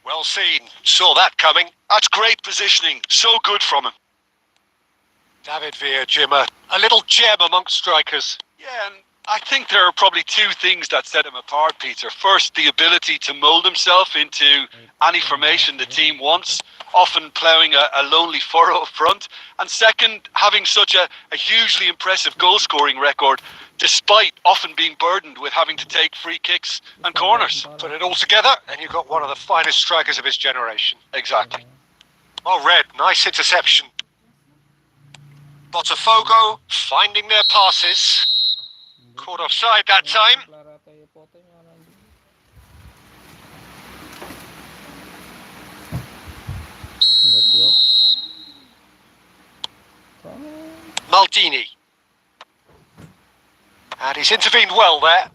Well seen. Saw that coming. That's great positioning. So good from him. David Villa, Jimmer, a little gem amongst strikers. Yeah, and I think there are probably two things that set him apart, Peter. First, the ability to mould himself into any formation the team wants, often ploughing a lonely furrow up front. And second, having such a hugely impressive goal-scoring record, despite often being burdened with having to take free kicks and corners. Put it all together, and you've got one of the finest strikers of his generation. Exactly. Oh, Red, nice interception. Botafogo finding their passes. Caught offside that time. Maldini. And he's intervened well there.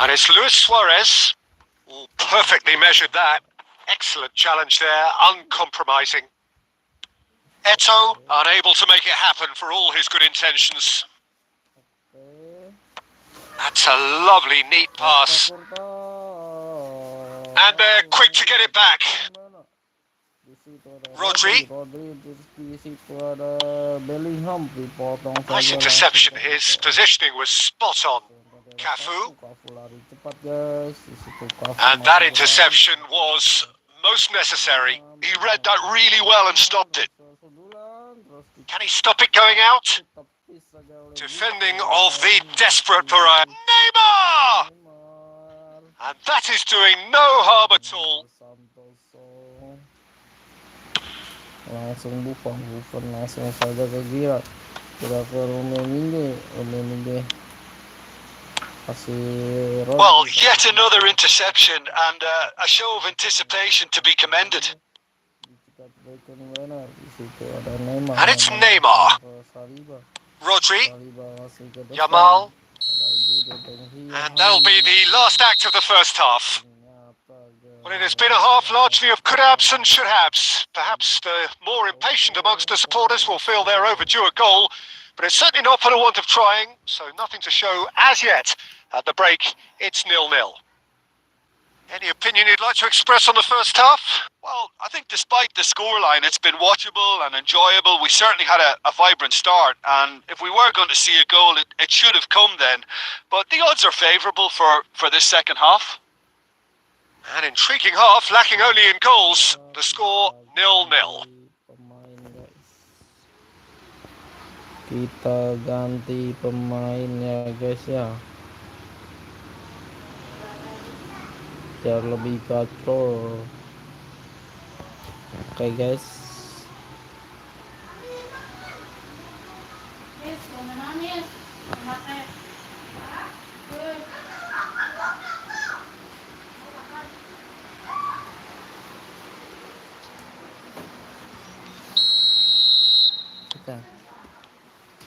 And it's Luis Suarez. Oh, perfectly measured that. Excellent challenge there, uncompromising. Eto'o, unable to make it happen for all his good intentions. That's a lovely, neat pass. And they're quick to get it back. Rodri. Nice interception. His positioning was spot on. Cafu. And that interception was most necessary. He read that really well and stopped it. Can he stop it going out? Defending of the desperate Pereira. Neymar! And that is doing no harm at all. Langsung Buffon langsung saja ke Giroud. Sudah ke Rummenigge kasih Rodri. Well, yet another interception and a show of anticipation to be commended. And it's Neymar. Rodri. Yamal. And that'll be the last act of the first half. Well, it has been a half largely of could-haves and should-haves. Perhaps the more impatient amongst the supporters will feel they're overdue a goal, but it's certainly not for the want of trying, so nothing to show as yet. At the break, it's 0-0. Any opinion you'd like to express on the first half? Well, I think despite the scoreline, it's been watchable and enjoyable. We certainly had a vibrant start, and if we were going to see a goal, it should have come then. But the odds are favourable for this second half. An intriguing half, lacking only in goals. The score 0-0. Kita ganti pemainnya guys ya, biar lebih gacor. Oke guys.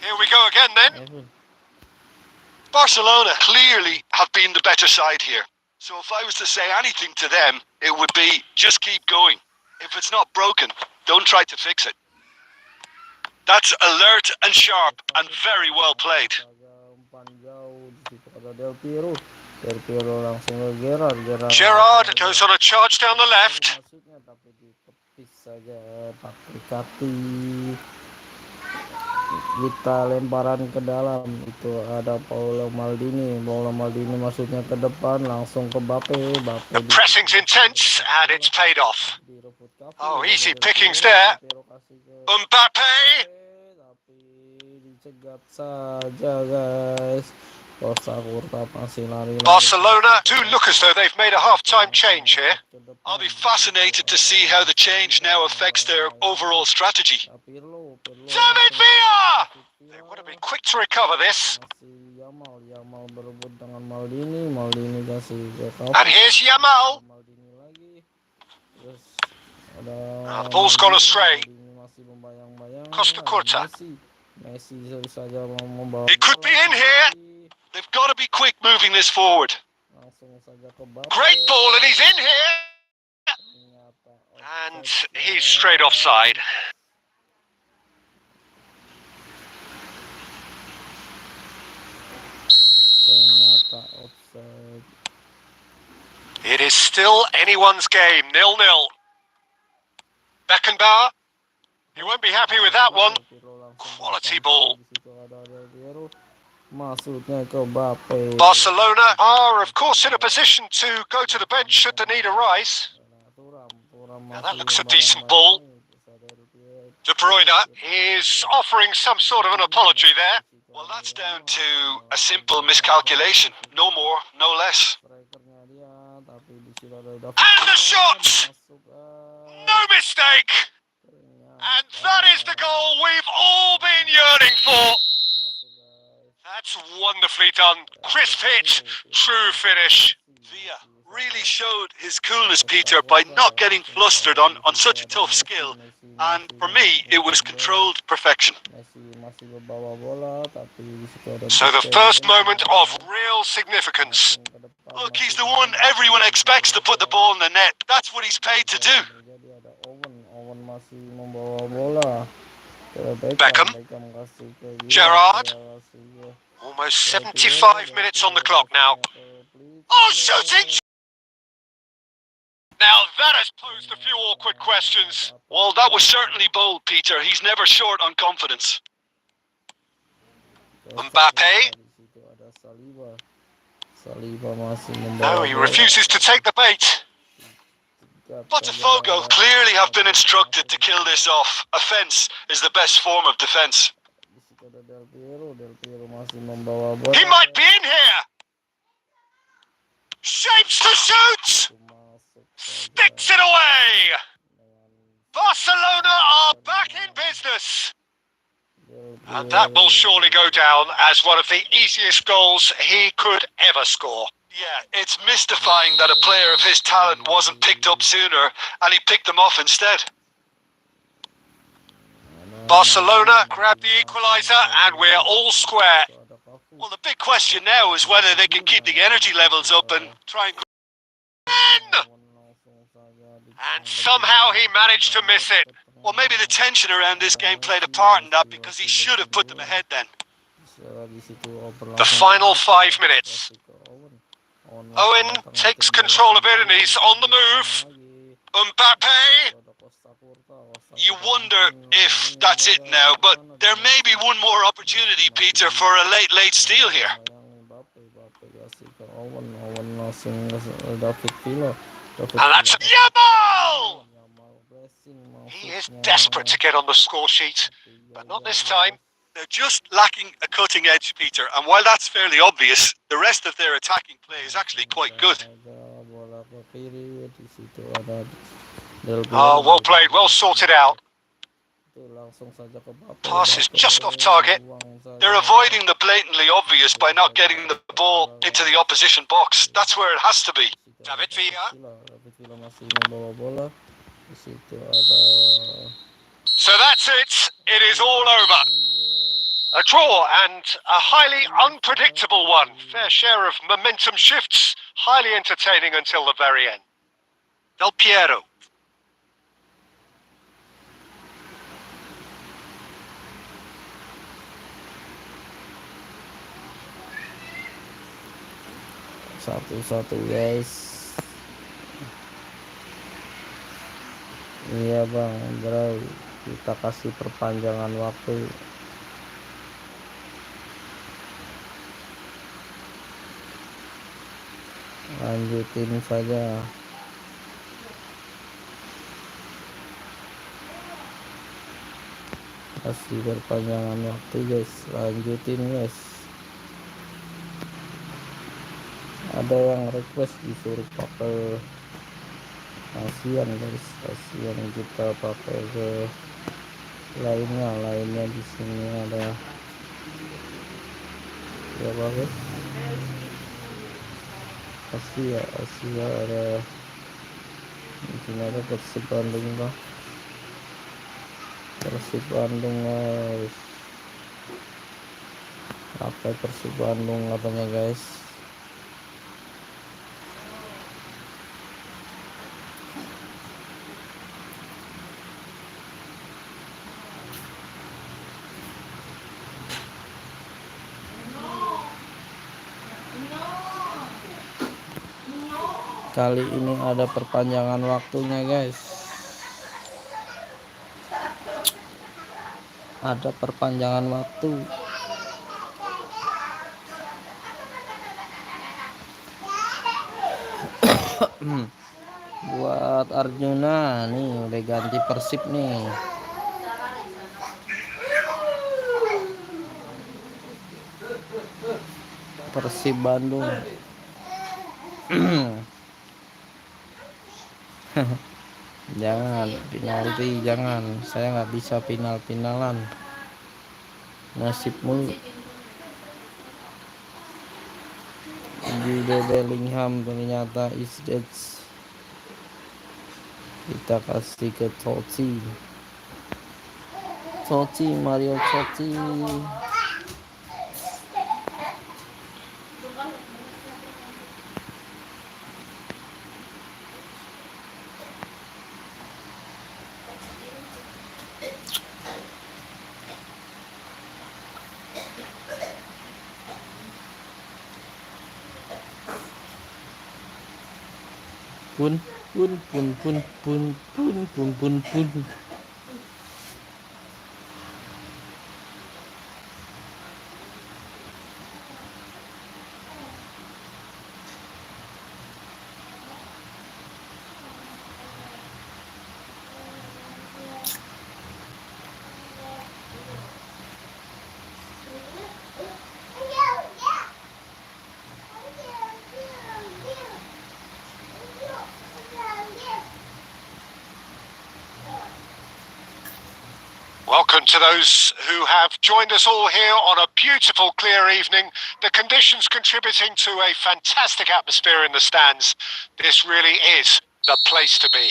Here we go again then. Barcelona clearly have been the better side here. So if I was to say anything to them, it would be just keep going. If it's not broken, don't try to fix it. That's alert and sharp and very well played. Gerrard goes on a charge down the left. Kita lemparan ke dalam, itu ada Paulo Maldini masuknya ke depan, langsung ke Mbappe. The pressing's intense and it's paid off. Oh, easy pickings there. Mbappe. Tapi dicegat saja guys. Barcelona do look as though they've made a half-time change here. I'll be fascinated to see how the change now affects their overall strategy. David Villa! They would have been quick to recover this. And here's Yamal. Ball's gone astray. Costa Curta. It could be in here. They've got to be quick moving this forward. Great ball, and he's in here. And he's straight offside. It is still anyone's game, 0-0. Beckenbauer. He won't be happy with that one. Quality ball. Masuknya ke Mbappe. Barcelona are, of course, in a position to go to the bench should the need arise. Now that looks a decent ball. De Bruyne is offering some sort of an apology there. Well, that's down to a simple miscalculation. No more, no less. And the shot! No mistake! And that is the goal we've all been yearning for. That's wonderfully done. Crisp hit, true finish. Villa really showed his coolness, Peter, by not getting flustered on such a tough skill. And for me, it was controlled perfection. So the first moment of real significance. Look, he's the one everyone expects to put the ball in the net. That's what he's paid to do. Beckham. Gerrard. Almost 75 minutes on the clock now. Oh, shooting! Now that has posed a few awkward questions. Well, that was certainly bold, Peter. He's never short on confidence. Mbappe. No, he refuses to take the bait. Botafogo clearly have been instructed to kill this off. Offence is the best form of defence. He might be in here. Shapes to shoot. Sticks it away. Barcelona are back in business. And that will surely go down as one of the easiest goals he could ever score. Yeah, it's mystifying that a player of his talent wasn't picked up sooner and he picked them off instead. Barcelona grab the equaliser and we're all square. Well, the big question now is whether they can keep the energy levels up and try and... And somehow he managed to miss it. Well, maybe the tension around this game played a part in that because he should have put them ahead then. The final 5 minutes. Owen takes control of it and he's on the move. Mbappe. You wonder if that's it now, but there may be one more opportunity, Peter, for a late steal here. And that's Yamal! He is desperate to get on the score sheet, but not this time. They're just lacking a cutting edge, Peter, and while that's fairly obvious, the rest of their attacking play is actually quite good. Oh, well played, well sorted out. Pass is just off target. They're avoiding the blatantly obvious by not getting the ball into the opposition box. That's where it has to be. David Villa. So that's it. It is all over. A draw and a highly unpredictable one. Fair share of momentum shifts. Highly entertaining until the very end. Del Piero. Satu-satu guys. Iya bang, bro, kita kasih perpanjangan waktu. Lanjutin saja. Kasih perpanjangan waktu guys, lanjutin guys. Ada yang request disuruh pakai, kasihan guys, kasihan kita pakai ke lainnya di sini ada ya bagus. Asia ada di sini ada Persib Bandung bang. Persib Bandung guys, pakai Persib Bandung katanya guys. Kali ini ada perpanjangan waktunya guys. ada perpanjangan waktu. Buat Arjuna nih udah ganti Persib nih. Persib Bandung. Jangan penalti, jangan. Saya nggak bisa final-finalan. Nasib mulu. Jude Bellingham ternyata is dead. Kita kasih ke Totti, Mario Totti. Pun. Welcome to those who have joined us all here on a beautiful, clear evening. The conditions contributing to a fantastic atmosphere in the stands. This really is the place to be.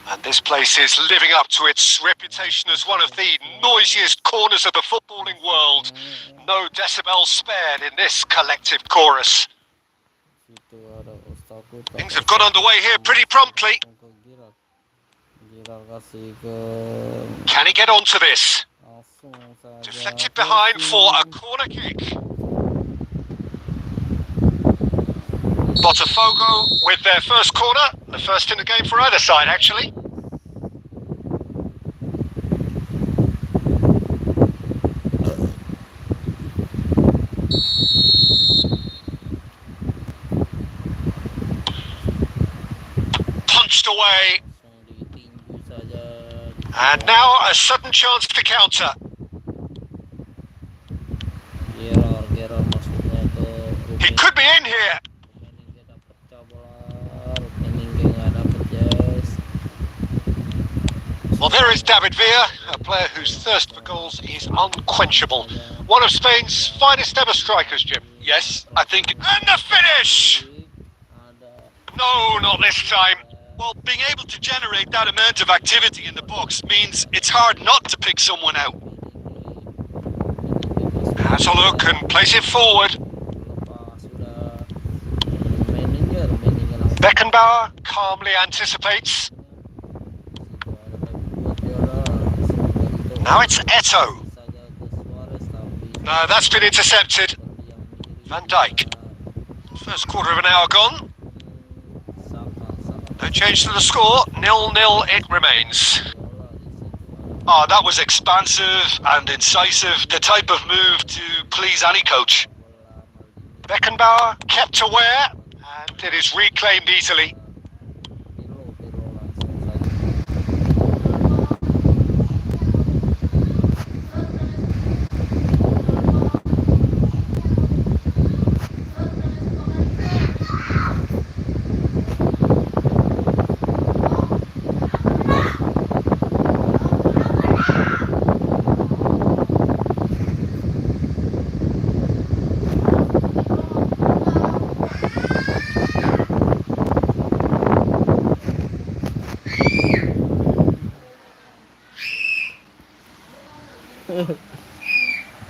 And this place is living up to its reputation as one of the noisiest corners of the footballing world. No decibels spared in this collective chorus. Things have got underway here pretty promptly. Can he get onto this? Deflected behind for a corner kick. Botafogo with their first corner, the first in the game for either side actually. Punched away. And now a sudden chance to counter. He could be in here. Well, there is David Villa, a player whose thirst for goals is unquenchable. One of Spain's finest ever strikers, Jim. Yes, I think... And the finish! No, not this time. Well, being able to generate that amount of activity in the box means it's hard not to pick someone out. Has a look and plays it forward. Beckenbauer calmly anticipates. Now it's Eto'o. No, that's been intercepted. Van Dijk. First quarter of an hour gone. No change to the score, 0-0 it remains. Oh, that was expansive and incisive, the type of move to please any coach. Beckenbauer kept aware, and it is reclaimed easily.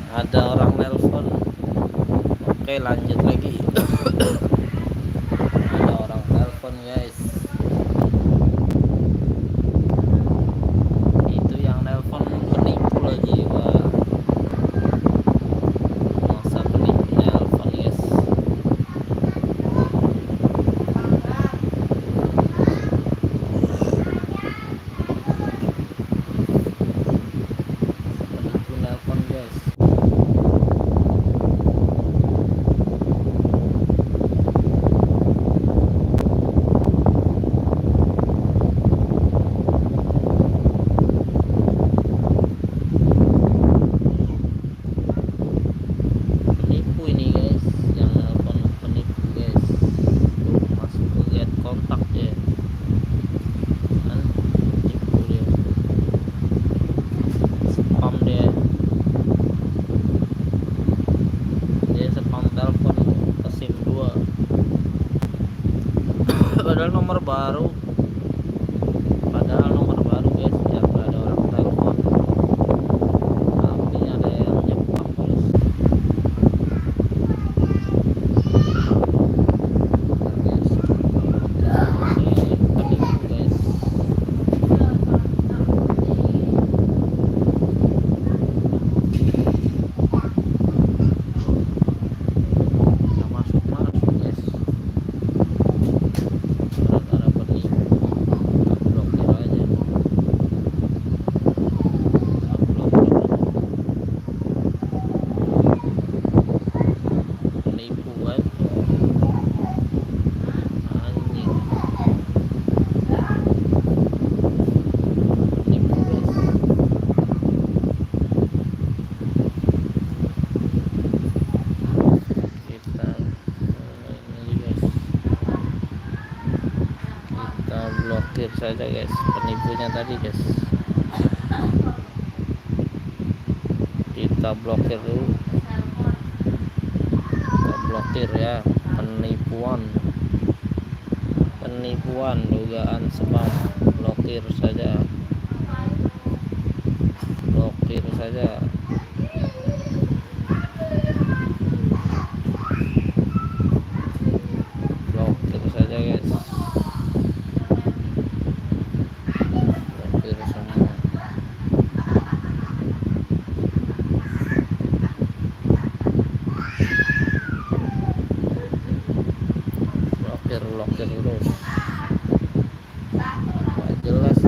Ada orang nelpon. Oke, lanjut lagi. Ada orang nelpon, guys. Itu yang nelpon penipu lagi, Pak. Masa penipu nelpon, guys. tadi guys. Kita blokir dulu. Kita blokir ya. Penipuan dugaan spam. Blokir saja. Blokir saja guys. Blokir semua. Blokir terus. Nggak jelas.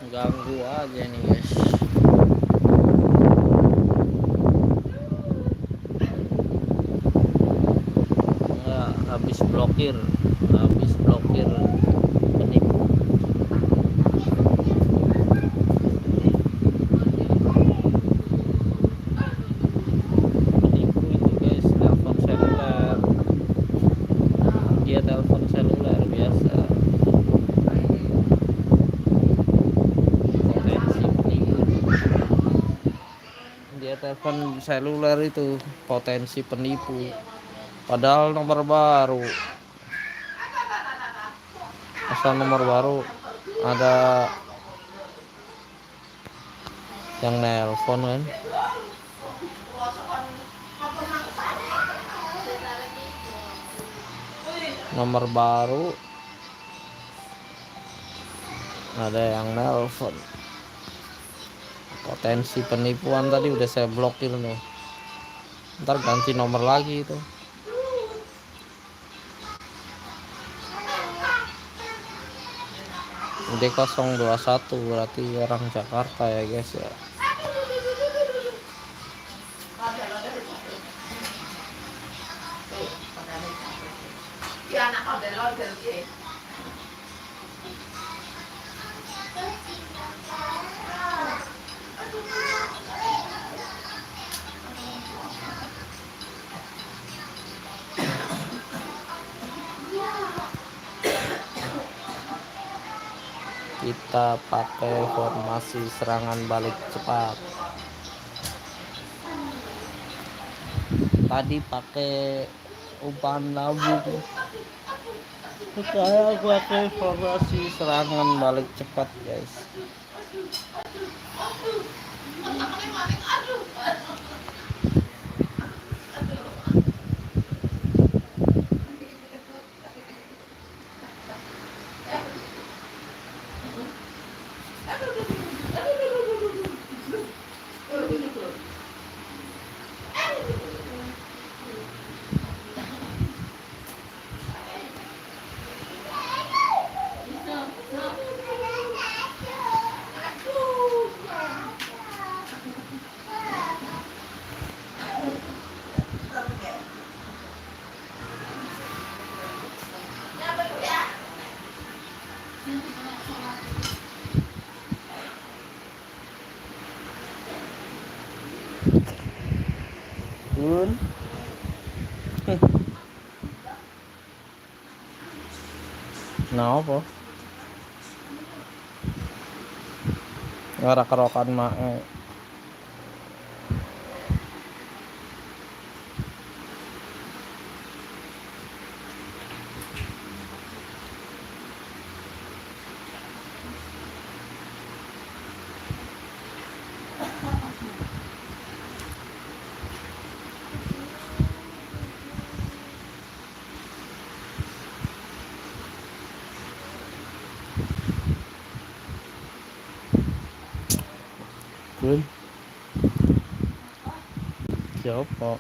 Ganggu aja nih guys. Nggak, habis blokir penipu. Penipu itu guys, telepon seluler. Dia telepon seluler biasa. Telepon seluler itu potensi penipu, padahal nomor baru. Asal nomor baru ada yang nelpon kan. Nomor baru ada yang nelpon. Potensi penipuan tadi udah saya blokir nih. Ntar ganti nomor lagi itu. D021 berarti orang Jakarta ya guys ya. Kita pakai formasi serangan balik cepat. Tadi pakai umpan lambung. Saya pakai formasi serangan balik cepat guys. Bun. Nah apa? Ngara kerokan mae. Bun. Siapa?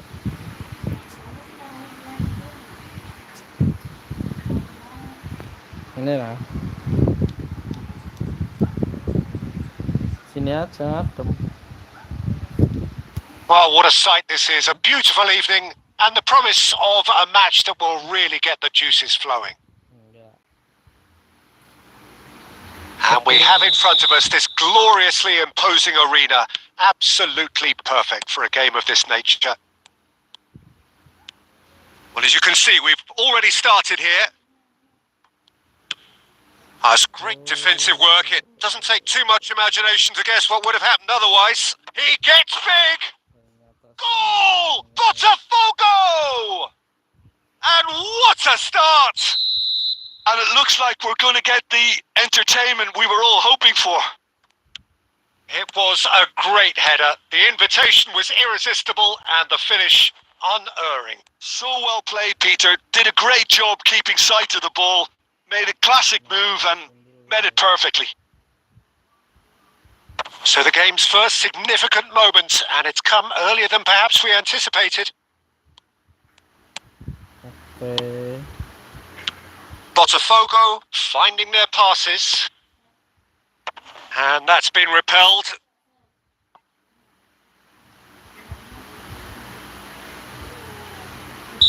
Ini lah. Sini aja, adem. Well, what a sight this is. A beautiful evening and the promise of a match that will really get the juices flowing. And we have in front of us this gloriously imposing arena, absolutely perfect for a game of this nature. Well, as you can see, we've already started here. That's great defensive work. It doesn't take too much imagination to guess what would have happened otherwise. He gets big! Goal! Botafogo! And what a start! And it looks like we're going to get the entertainment we were all hoping for. It was a great header. The invitation was irresistible and the finish unerring. So well played, Peter. Did a great job keeping sight of the ball. Made a classic move and met it perfectly. So the game's first significant moment, and it's come earlier than perhaps we anticipated. Okay. Botafogo finding their passes. And that's been repelled.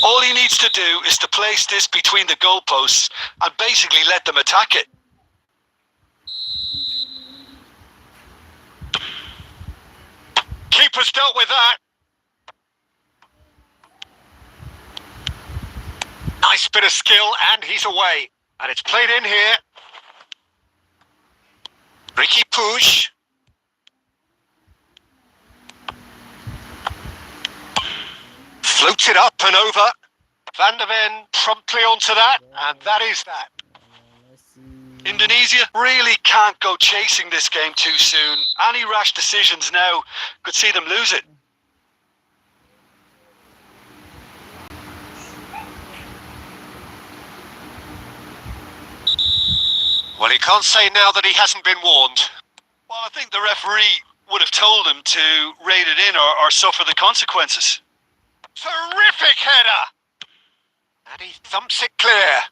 All he needs to do is to place this between the goalposts and basically let them attack it. Keeper's dealt with that. Nice bit of skill, and he's away. And it's played in here. Ricky Puig. Floats it up and over. Van der Ven promptly onto that, and that is that. Indonesia really can't go chasing this game too soon. Any rash decisions now could see them lose it. Well, he can't say now that he hasn't been warned. Well, I think the referee would have told him to rein it in or suffer the consequences. Terrific header! And he thumps it clear.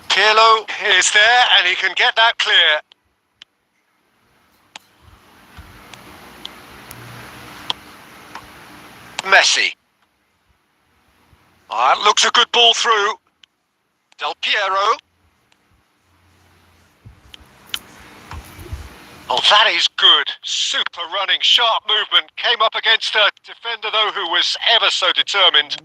Pirlo is there and he can get that clear. Messi. That looks a good ball through. Del Piero. Oh, that is good. Super running, sharp movement. Came up against a defender, though, who was ever so determined.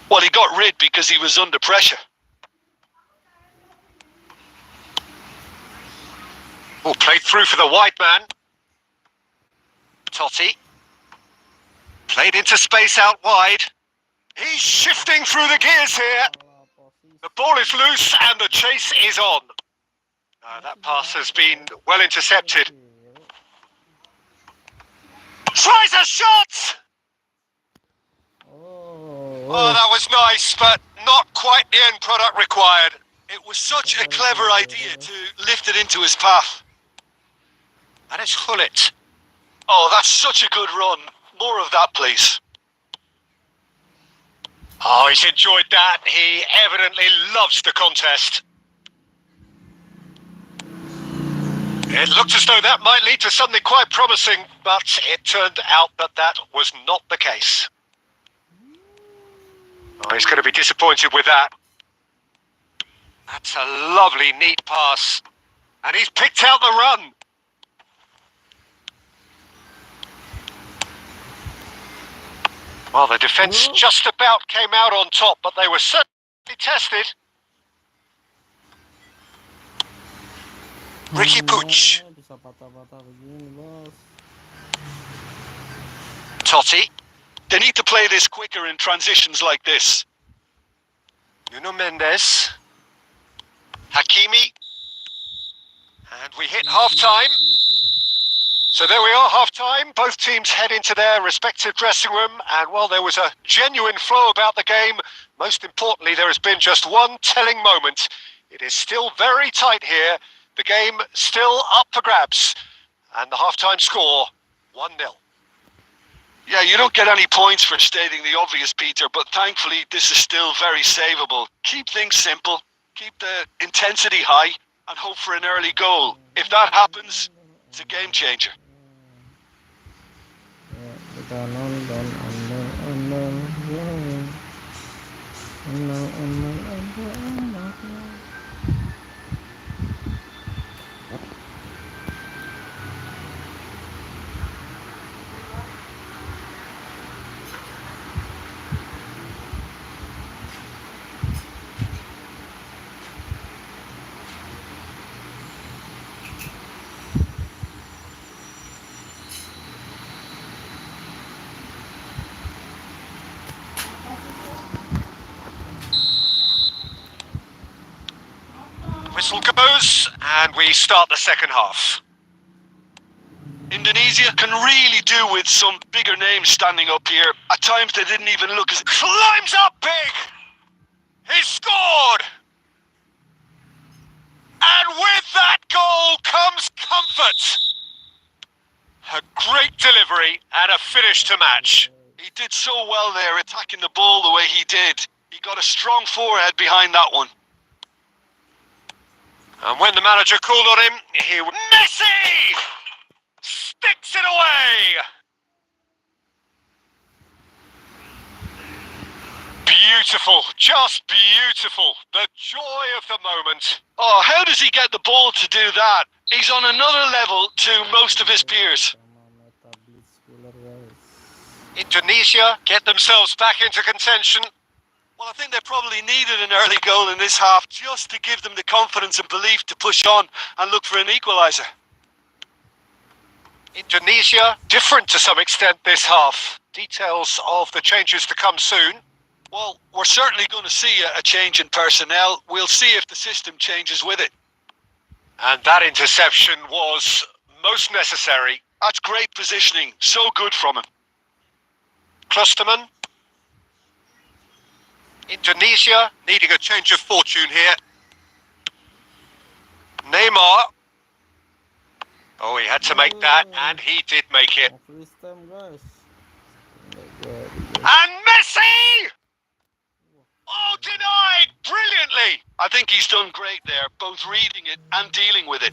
Well, he got rid because he was under pressure. Oh, played through for the wide man. Totti. Played into space out wide. He's shifting through the gears here. The ball is loose and the chase is on. That pass has been well intercepted. Tries a shot! Oh, that was nice, but not quite the end product required. It was such a clever idea to lift it into his path. And it's Hullet. Oh, that's such a good run. More of that, please. Oh, he's enjoyed that. He evidently loves the contest. It looked as though that might lead to something quite promising, but it turned out that that was not the case. Oh, he's going to be disappointed with that. That's a lovely, neat pass. And he's picked out the run. Well, the defence just about came out on top, but they were certainly tested. Ricky Puig. Totti. They need to play this quicker in transitions like this. Nuno Mendes. Hakimi. And we hit half-time. So there we are, half-time. Both teams head into their respective dressing room. And while there was a genuine flow about the game, most importantly, there has been just one telling moment. It is still very tight here. The game still up for grabs. And the half-time score, 1-0. Yeah, you don't get any points for stating the obvious, Peter, but thankfully this is still very savable. Keep things simple. Keep the intensity high and hope for an early goal. If that happens, it's a game changer. Ya, kita nonton. Whistle goes, and we start the second half. Indonesia can really do with some bigger names standing up here. At times they didn't even look as... Climbs up big! He's scored! And with that goal comes comfort. A great delivery and a finish to match. He did so well there, attacking the ball the way he did. He got a strong forehead behind that one. And when the manager called on him, he... Messi! Sticks it away! Beautiful, just beautiful. The joy of the moment. Oh, how does he get the ball to do that? He's on another level to most of his peers. Indonesia get themselves back into contention. Well, I think they probably needed an early goal in this half just to give them the confidence and belief to push on and look for an equaliser. Indonesia, different to some extent this half. Details of the changes to come soon. Well, we're certainly going to see a change in personnel. We'll see if the system changes with it. And that interception was most necessary. That's great positioning. So good from him. Klosterman. Indonesia needing a change of fortune here. Neymar. Oh, he had to make that, and he did make it. And Messi! Oh, denied brilliantly. I think he's done great there, both reading it and dealing with it.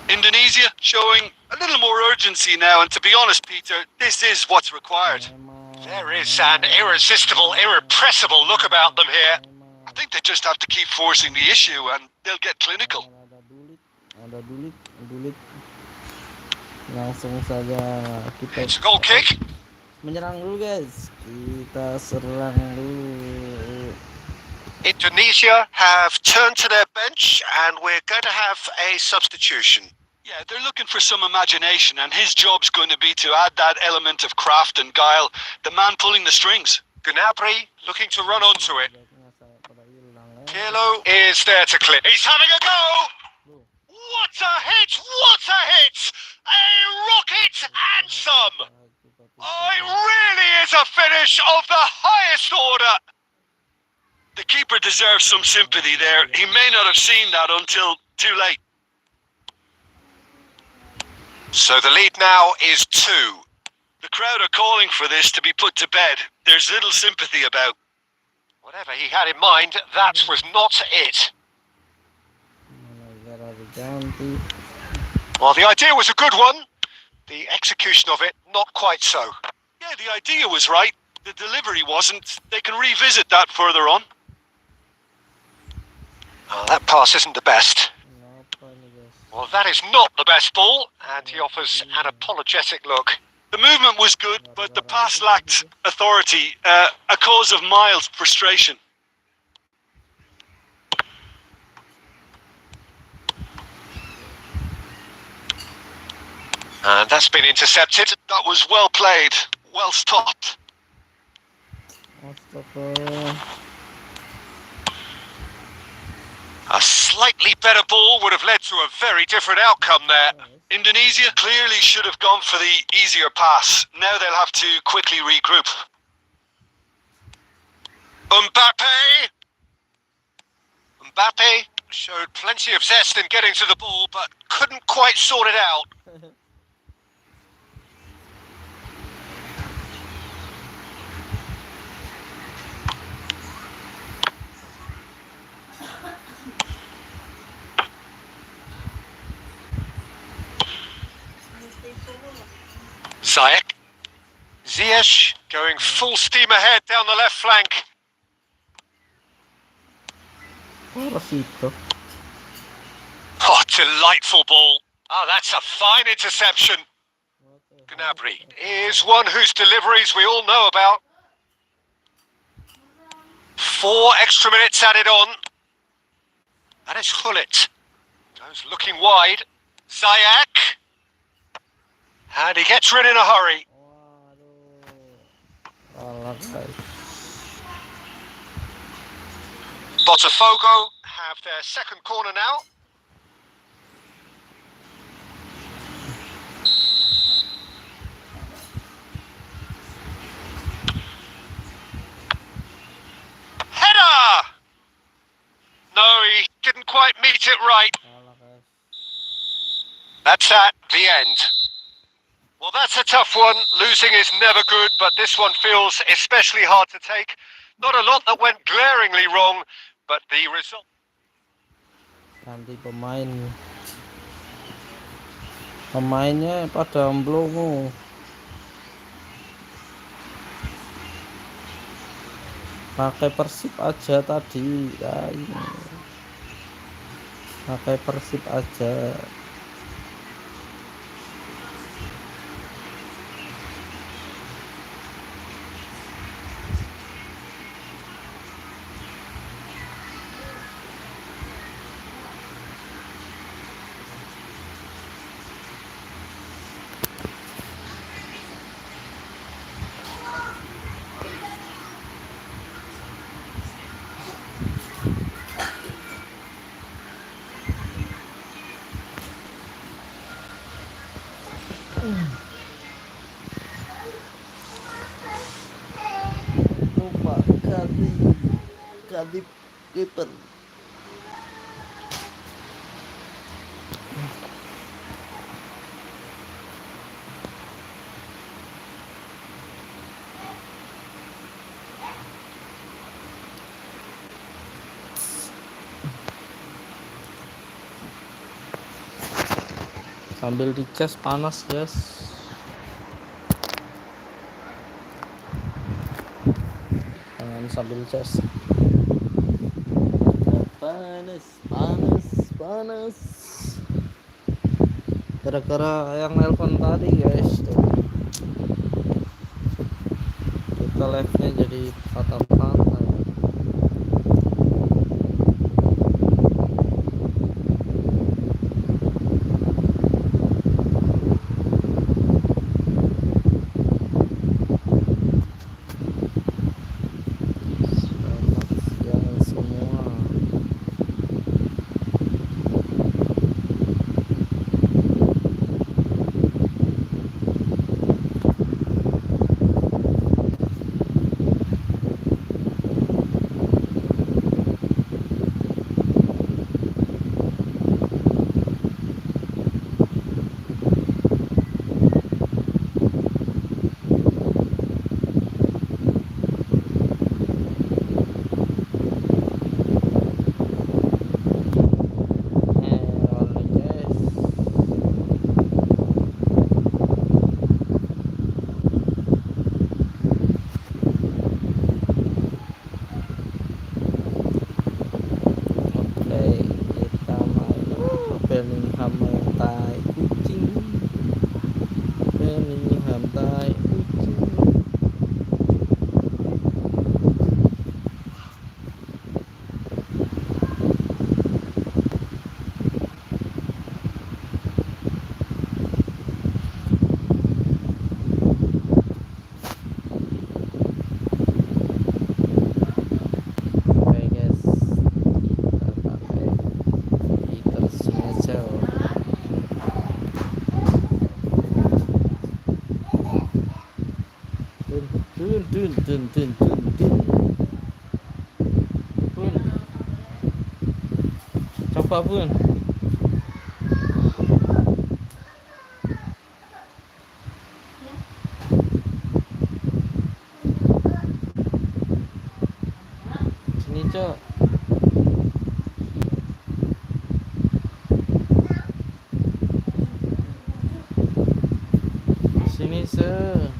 Indonesia showing a little more urgency now, and to be honest, Peter, this is what's required. There is an irresistible, irrepressible look about them here. I think they just have to keep forcing the issue and they'll get clinical. Ada dulit. Langsung saja kita It's a goal kick. menyerang dulu, guys. Kita serang dulu. Indonesia have turned to their bench, and we're going to have a substitution. Yeah, they're looking for some imagination, and his job's going to be to add that element of craft and guile. The man pulling the strings. Gnabry looking to run onto it. Pirlo is there to clip. He's having a go! What a hit! What a hit! A rocket and some! Oh, it really is a finish of the highest order! The keeper deserves some sympathy there. He may not have seen that until too late. So the lead now is 2. The crowd are calling for this to be put to bed. There's little sympathy about. Whatever he had in mind, that was not it. Well, the idea was a good one. The execution of it, not quite so. Yeah, the idea was right. The delivery wasn't. They can revisit that further on. Oh, that pass isn't the best. Well, that is not the best ball, and he offers an apologetic look. The movement was good, but the pass lacked authority, a cause of mild frustration. And that's been intercepted. That was well played, well stopped. A slightly better ball would have led to a very different outcome there. Indonesia clearly should have gone for the easier pass. Now they'll have to quickly regroup. Mbappe. showed plenty of zest in getting to the ball, but couldn't quite sort it out. Ziyech going full steam ahead down the left flank. Oh, delightful ball. Oh, that's a fine interception. Gnabry is one whose deliveries we all know about. 4 extra minutes added on. That is Gullit. Goes looking wide. Ziyech. And he gets rid in a hurry. Botafogo have their second corner now. Header! No, he didn't quite meet it right. That's at the end. Well, that's a tough one. Losing is never good, but this one feels especially hard to take. Not a lot that went glaringly wrong, but the result... Ganti pemainnya pada mblongo. Pakai Persib aja tadi, pakai Persib aja. Lupa ganti kiper. Sambil dicas panas, guys. Jangan sambil cas. Panas. Gara-gara yang nelpon tadi, guys. Tuh. Kita live-nya jadi patah-patah. Dun. apapun. Sini, Cok. Sini, Se.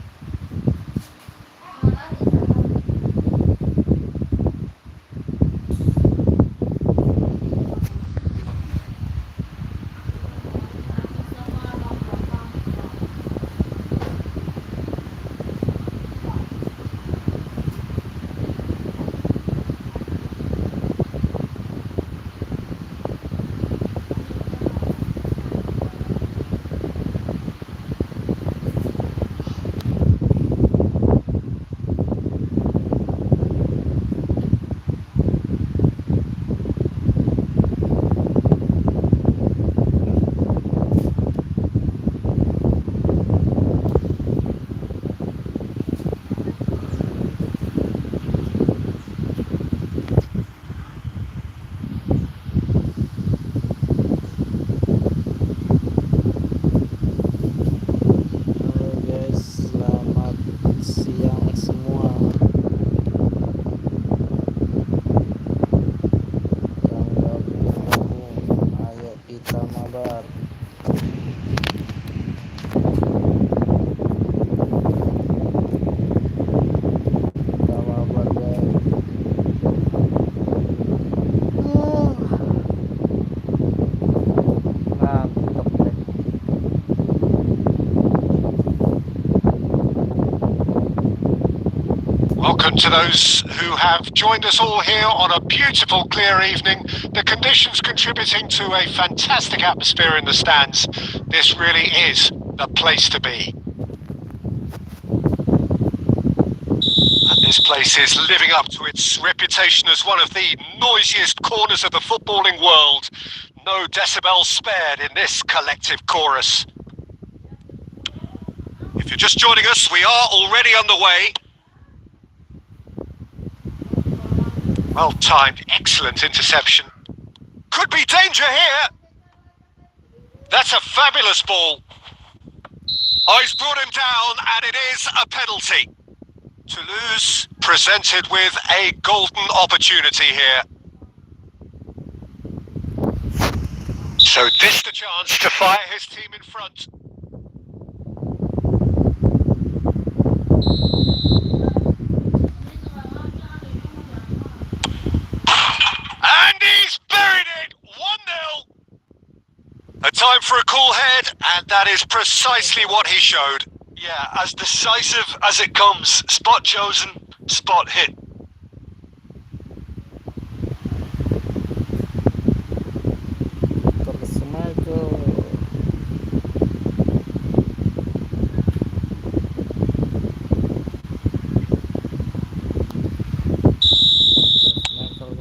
Mabar. Mabar guys. Mantap deh. Welcome to those who have joined us all here on a beautiful, clear evening. The conditions contributing to a fantastic atmosphere in the stands. This really is the place to be. And this place is living up to its reputation as one of the noisiest corners of the footballing world. No decibels spared in this collective chorus. If you're just joining us, we are already underway. Well timed, excellent interception. Could be danger here. That's a fabulous ball. Oh, he's brought him down and it is a penalty. Toulouse presented with a golden opportunity here. So this the chance to fire his team in front. And he's buried it! 1-0! A time for a cool head, and that is precisely what he showed. Yeah, as decisive as it comes. Spot chosen, spot hit.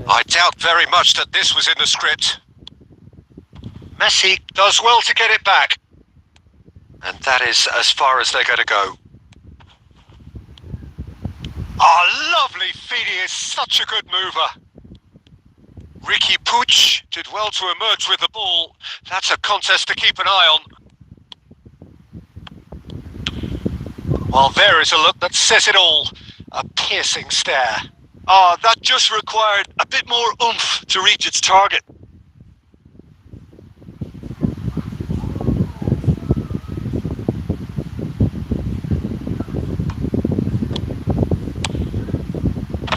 I doubt very much that this was in the script. Messi does well to get it back. And that is as far as they're going to go. Oh, lovely feed. He is such a good mover. Ricky Puig did well to emerge with the ball. That's a contest to keep an eye on. Well, there is a look that says it all. A piercing stare. Oh, that just required a bit more oomph to reach its target.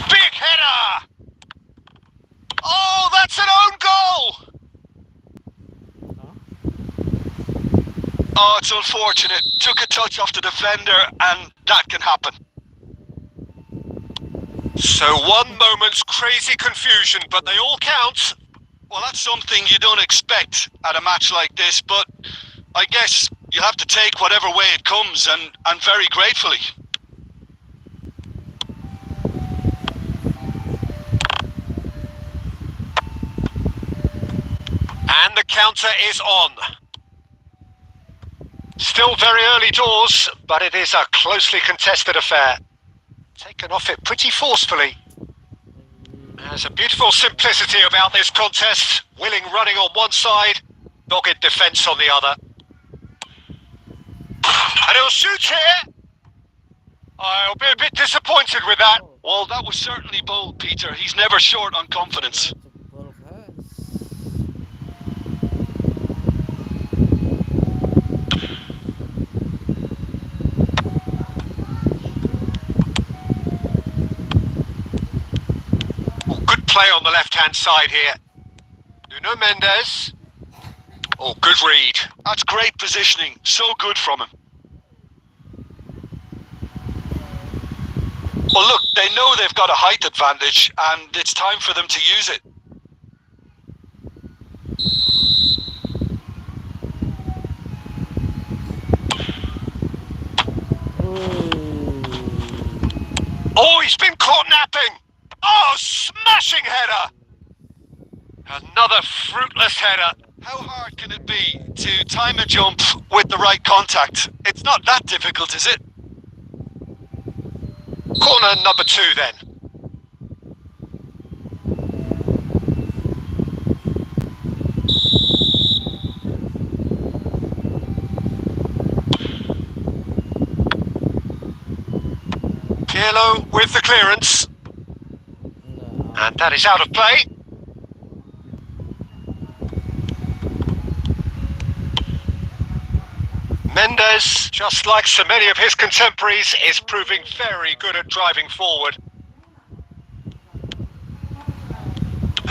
Big header! Oh, that's an own goal! Oh, it's unfortunate. Took a touch off the defender and that can happen. So one moment's crazy confusion, but they all count. Well, that's something you don't expect at a match like this, but I guess you have to take whatever way it comes, and very gratefully. And the counter is on. Still very early doors, but it is a closely contested affair. Taken off it pretty forcefully. There's a beautiful simplicity about this contest. Willing running on one side, dogged defence on the other. And he'll shoot here. I'll be a bit disappointed with that. Well, that was certainly bold, Peter. He's never short on confidence. Oh, good play on the left-hand side here. Nuno Mendes. Oh, good read. That's great positioning. So good from him. Well, look, they know they've got a height advantage, and it's time for them to use it. Oh, he's been caught napping. Oh, smashing header. Another fruitless header. How hard can it be to time a jump with the right contact? It's not that difficult, is it? Corner number 2 then. Pirlo with the clearance. And that is out of play. Mendes, just like so many of his contemporaries, is proving very good at driving forward.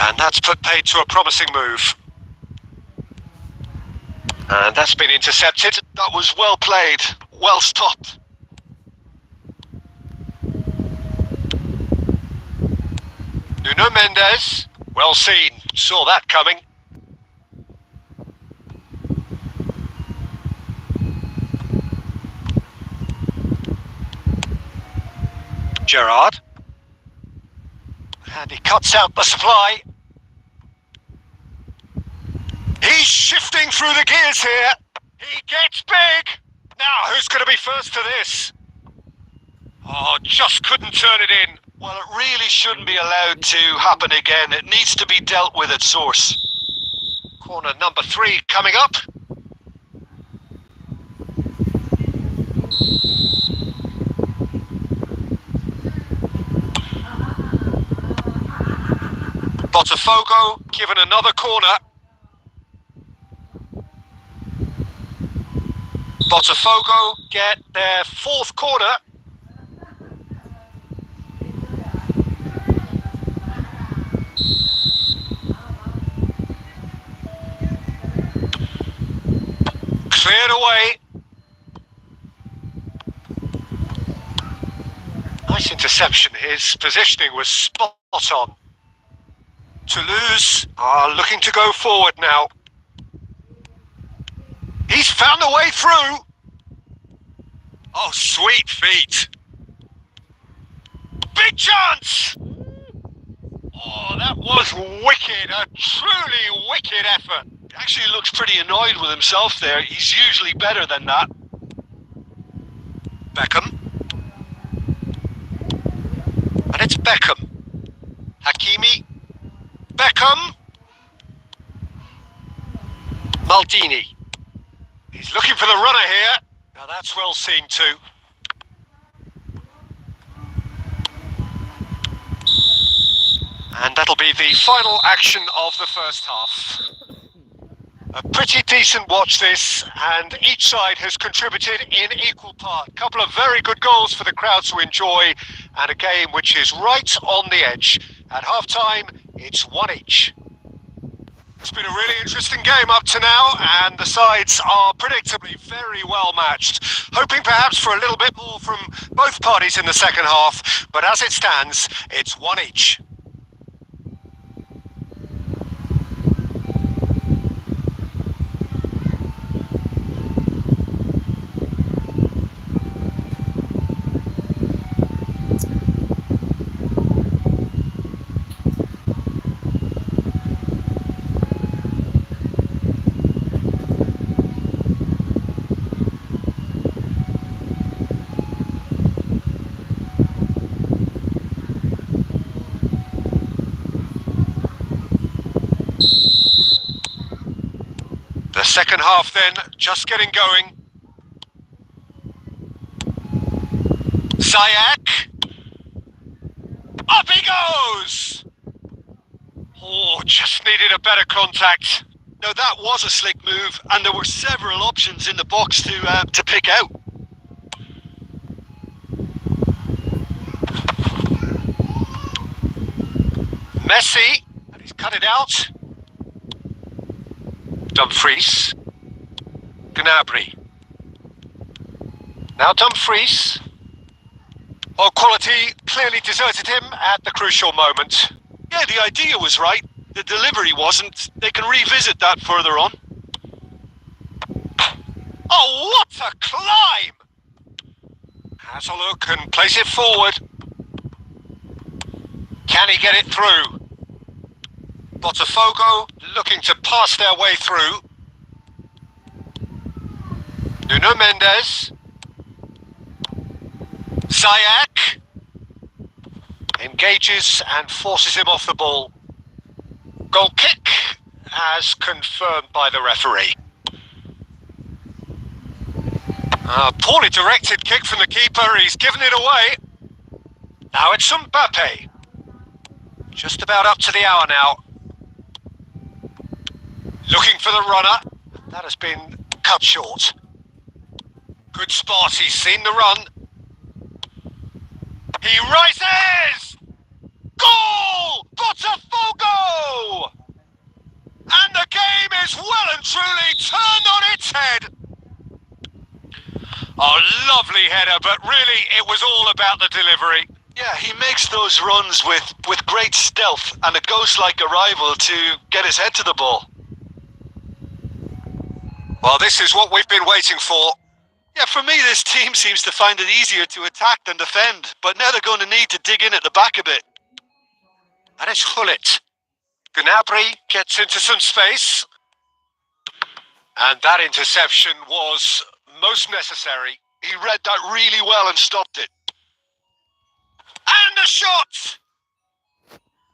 And that's put paid to a promising move. And that's been intercepted. That was well played, well stopped. Nuno Mendes, well seen, saw that coming. Gerrard. And he cuts out the supply. He's shifting through the gears here. He gets big. Now, who's going to be first to this? Oh, just couldn't turn it in. Well, it really shouldn't be allowed to happen again. It needs to be dealt with at source. Corner number 3 coming up. Botafogo given another corner. Botafogo get their 4th corner. Cleared away. Nice interception. His positioning was spot on. Toulouse are looking to go forward now. He's found a way through. Oh, sweet feet. Big chance. Oh, that was wicked. A truly wicked effort. He actually looks pretty annoyed with himself there. He's usually better than that. Beckham. And it's Beckham. Hakimi. Beckham. Maldini. He's looking for the runner here. Now that's well seen too. And that'll be the final action of the first half. A pretty decent watch this, and each side has contributed in equal part. A couple of very good goals for the crowd to enjoy, and a game which is right on the edge. At half-time, it's 1 each. It's been a really interesting game up to now, and the sides are predictably very well matched. Hoping perhaps for a little bit more from both parties in the second half, but as it stands, it's 1 each. Second half then, just getting going. Ziyech. Up he goes! Oh, just needed a better contact. Now that was a slick move, and there were several options in the box to pick out. Messi, and he's cut it out. Dumfries. Gnabry. Now Dumfries. Well, quality clearly deserted him at the crucial moment. Yeah, the idea was right. The delivery wasn't. They can revisit that further on. Oh, what a climb! Has a look and plays it forward. Can he get it through? Botafogo looking to pass their way through. Nuno Mendes. Ziyech engages and forces him off the ball. Goal kick as confirmed by the referee. Poorly directed kick from the keeper, he's given it away. Now it's Mbappe. Just about up to the hour now. Looking for the runner. That has been cut short. Good spot, he's seen the run. He rises! Goal! Botafogo! And the game is well and truly turned on its head. Oh, lovely header, but really it was all about the delivery. Yeah, he makes those runs with great stealth and a ghost-like arrival to get his head to the ball. Well, this is what we've been waiting for. Yeah, for me, this team seems to find it easier to attack than defend, but now they're going to need to dig in at the back a bit. And it's Gullit. Gnabry gets into some space. And that interception was most necessary. He read that really well and stopped it. And the shot!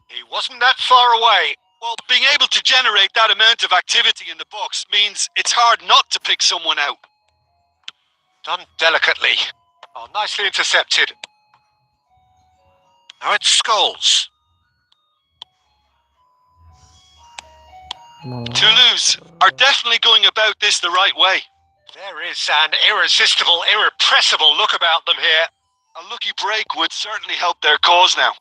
He wasn't that far away. Well, being able to generate that amount of activity in the box means it's hard not to pick someone out. Done delicately. Oh, nicely intercepted. Now it's Scholes. Toulouse are definitely going about this the right way. There is an irresistible, irrepressible look about them here. A lucky break would certainly help their cause now.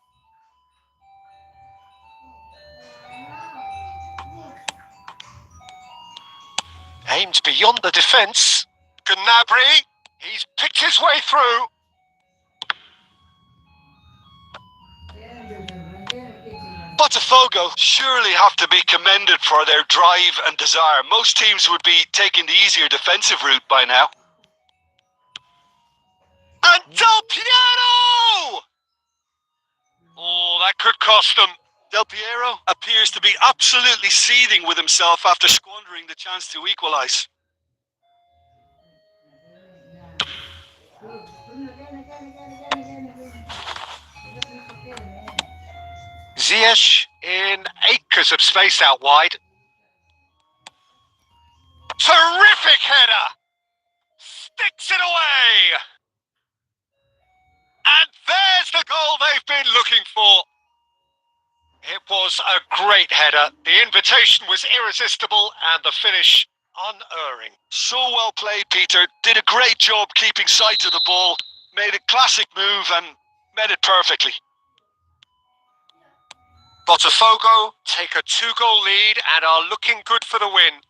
Aimed beyond the defence. Gnabry, he's picked his way through. Botafogo surely have to be commended for their drive and desire. Most teams would be taking the easier defensive route by now. And Del Piero! Oh, that could cost them. Del Piero appears to be absolutely seething with himself after squandering the chance to equalise. Ziyech in acres of space out wide. Terrific header! Sticks it away! And there's the goal they've been looking for. It was a great header. The invitation was irresistible and the finish unerring. So well played, Peter. Did a great job keeping sight of the ball. Made a classic move and met it perfectly. Botafogo take a 2-goal lead and are looking good for the win.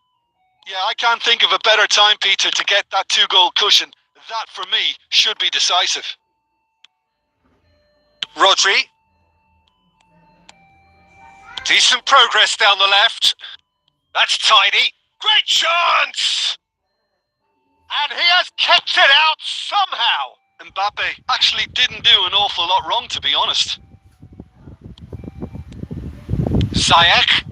Yeah, I can't think of a better time, Peter, to get that 2-goal cushion. That, for me, should be decisive. Rodri. Decent progress down the left. That's tidy. Great chance! And he has kept it out somehow. Mbappe actually didn't do an awful lot wrong, to be honest. Ziyech.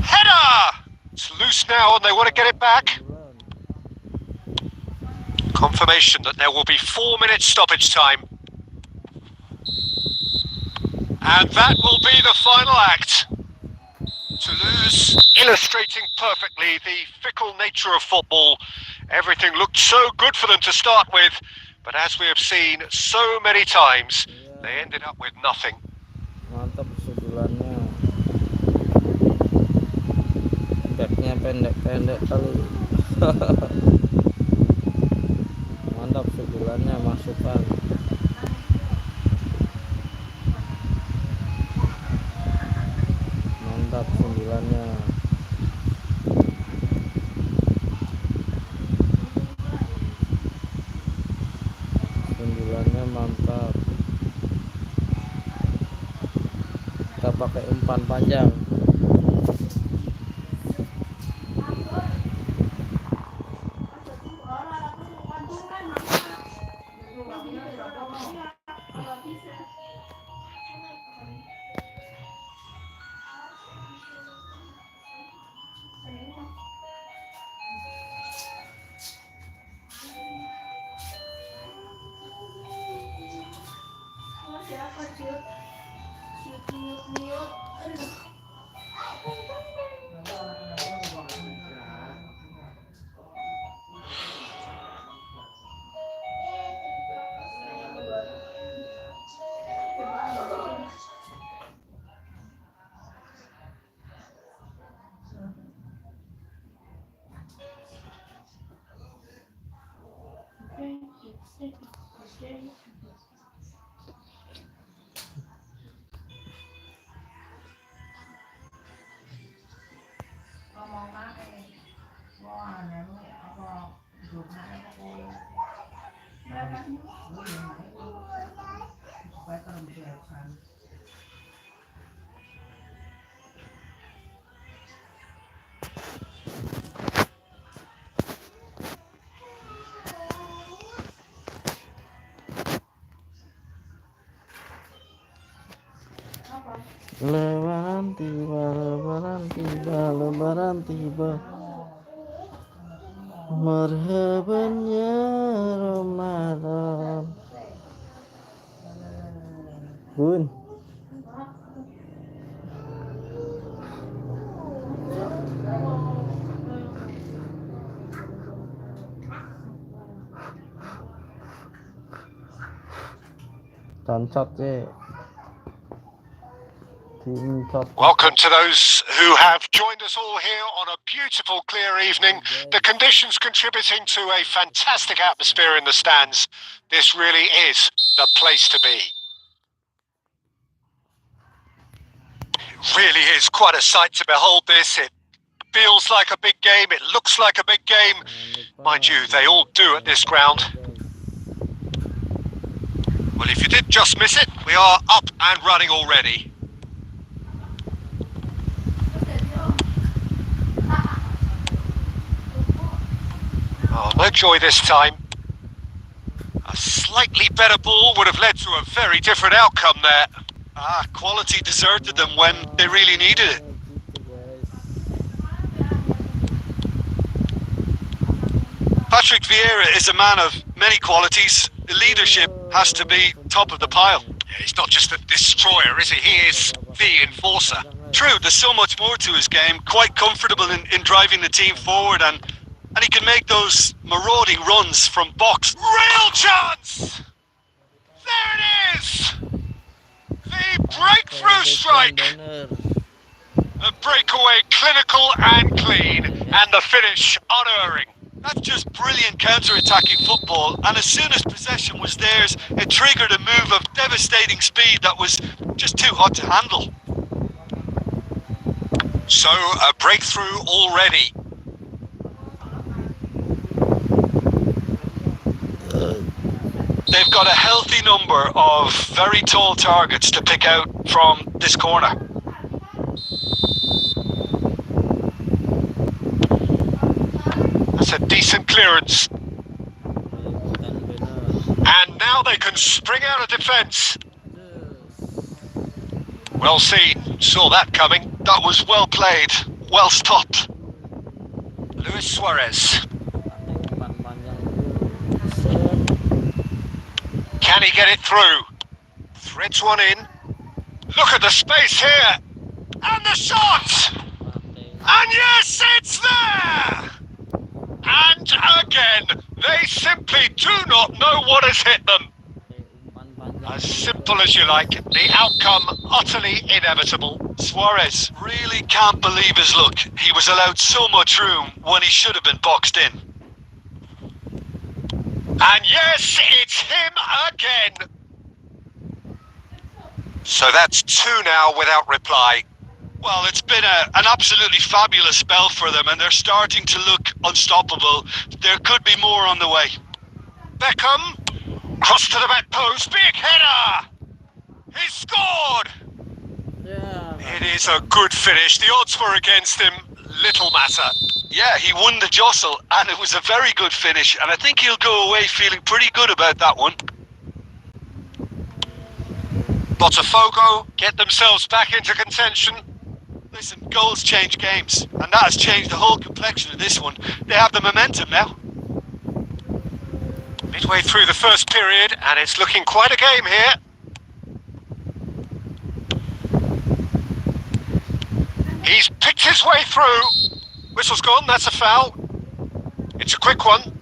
Header! It's loose now and they want to get it back. Confirmation that there will be 4 minutes stoppage time. And that will be the final act. Toulouse illustrating perfectly the fickle nature of football. Everything looked so good for them to start with, but as we have seen so many times, they ended up with nothing. Mantap sundulannya. Backnya pendek-pendek kali. Mantap sundulannya, masukkan. Mantap sundulannya. Sundulannya mantap. Kita pakai umpan panjang. Lebaran tiba, lebaran tiba, lebaran tiba. Marhaban ya Ramadan. Bun. Tancap ya. Welcome to those who have joined us all here on a beautiful, clear evening. The conditions contributing to a fantastic atmosphere in the stands. This really is the place to be. It really is quite a sight to behold this. It feels like a big game. It looks like a big game. Mind you, they all do at this ground. Well, if you did just miss it, we are up and running already. Oh, no joy this time. A slightly better ball would have led to a very different outcome there. Quality deserted them when they really needed it. Patrick Vieira is a man of many qualities. The leadership has to be top of the pile. Yeah, he's not just a destroyer, is he? He is the enforcer. True, there's so much more to his game. Quite comfortable in driving the team forward, and he can make those marauding runs from box. Real chance! There it is! The breakthrough strike! The breakaway clinical and clean, and the finish unerring. That's just brilliant counter-attacking football, and as soon as possession was theirs, it triggered a move of devastating speed that was just too hot to handle. So, a breakthrough already. They've got a healthy number of very tall targets to pick out from this corner. That's a decent clearance. And now they can spring out of defence. Well seen, saw that coming. That was well played, well stopped. Luis Suarez. Can he get it through? Threads one in. Look at the space here! And the shot! And yes, it's there! And again, they simply do not know what has hit them. As simple as you like, the outcome utterly inevitable. Suarez really can't believe his luck. He was allowed so much room when he should have been boxed in. And yes, it's him again. So that's 2 now without reply. Well, it's been an absolutely fabulous spell for them, and they're starting to look unstoppable. There could be more on the way. Beckham, cross to the back post, big header! He scored! Yeah. It is a good finish. The odds were against him, little matter. Yeah, he won the jostle, and it was a very good finish, and I think he'll go away feeling pretty good about that one. Botafogo get themselves back into contention. Listen, goals change games, and that has changed the whole complexion of this one. They have the momentum now. Midway through the first period, and it's looking quite a game here. He's picked his way through. Whistle's gone, that's a foul. It's a quick one.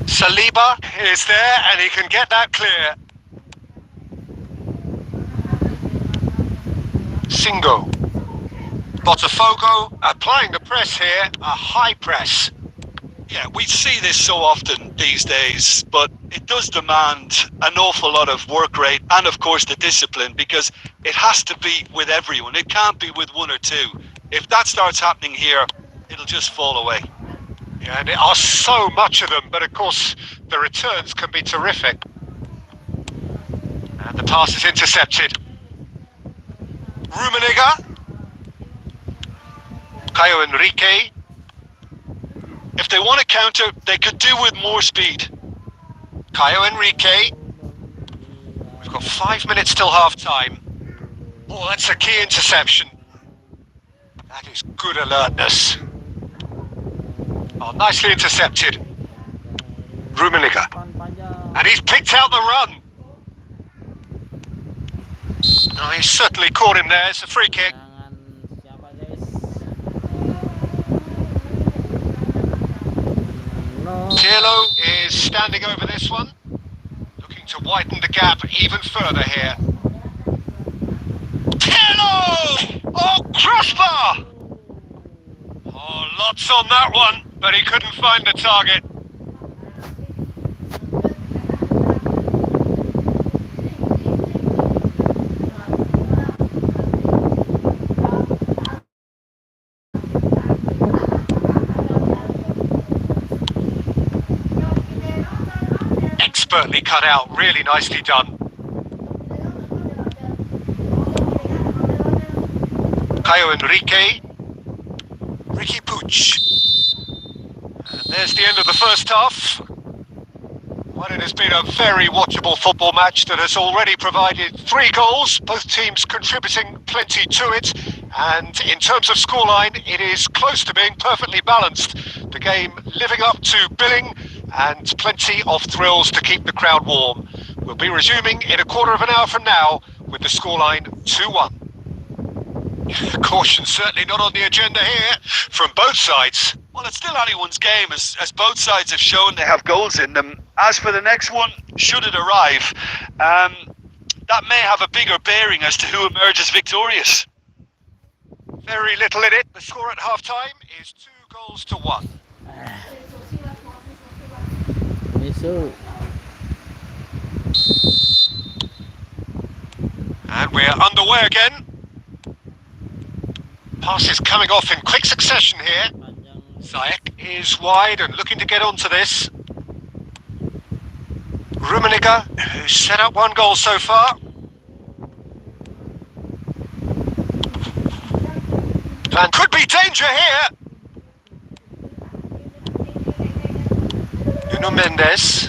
Saliba is there, and he can get that clear. Singo. Botafogo applying the press here, a high press. Yeah, we see this so often these days, but it does demand an awful lot of work rate and, of course, the discipline, because it has to be with everyone. It can't be with one or two. If that starts happening here, it'll just fall away. Yeah, and there are so much of them, but of course the returns can be terrific. And the pass is intercepted. Rummenigge. Caio Henrique. If they want to counter, they could do with more speed. Caio Henrique. We've got 5 minutes till half time. Oh, that's a key interception. That is good alertness. Oh, nicely intercepted. Rummenigge. And he's picked out the run. Oh, he's certainly caught him there. It's a free kick. Pirlo is standing over this one, looking to widen the gap even further here. Pirlo! Oh, crossbar! Oh, lots on that one, but he couldn't find the target. Expertly cut out, really nicely done. Caio Henrique. Ricky Puig. And there's the end of the first half. Well, it has been a very watchable football match that has already provided 3 goals, both teams contributing plenty to it. And in terms of scoreline, it is close to being perfectly balanced. The game living up to billing, and plenty of thrills to keep the crowd warm. We'll be resuming in a quarter of an hour from now with the scoreline 2-1. Caution certainly not on the agenda here from both sides. Well, it's still anyone's game, as both sides have shown they have goals in them. As for the next one, should it arrive, that may have a bigger bearing as to who emerges victorious. Very little in it. The score at half-time is 2-1. And we're underway again. Passes coming off in quick succession here. Ziyech is wide and looking to get onto this. Rummenigge, who's set up 1 goal so far. And could be danger here. Nuno Mendes.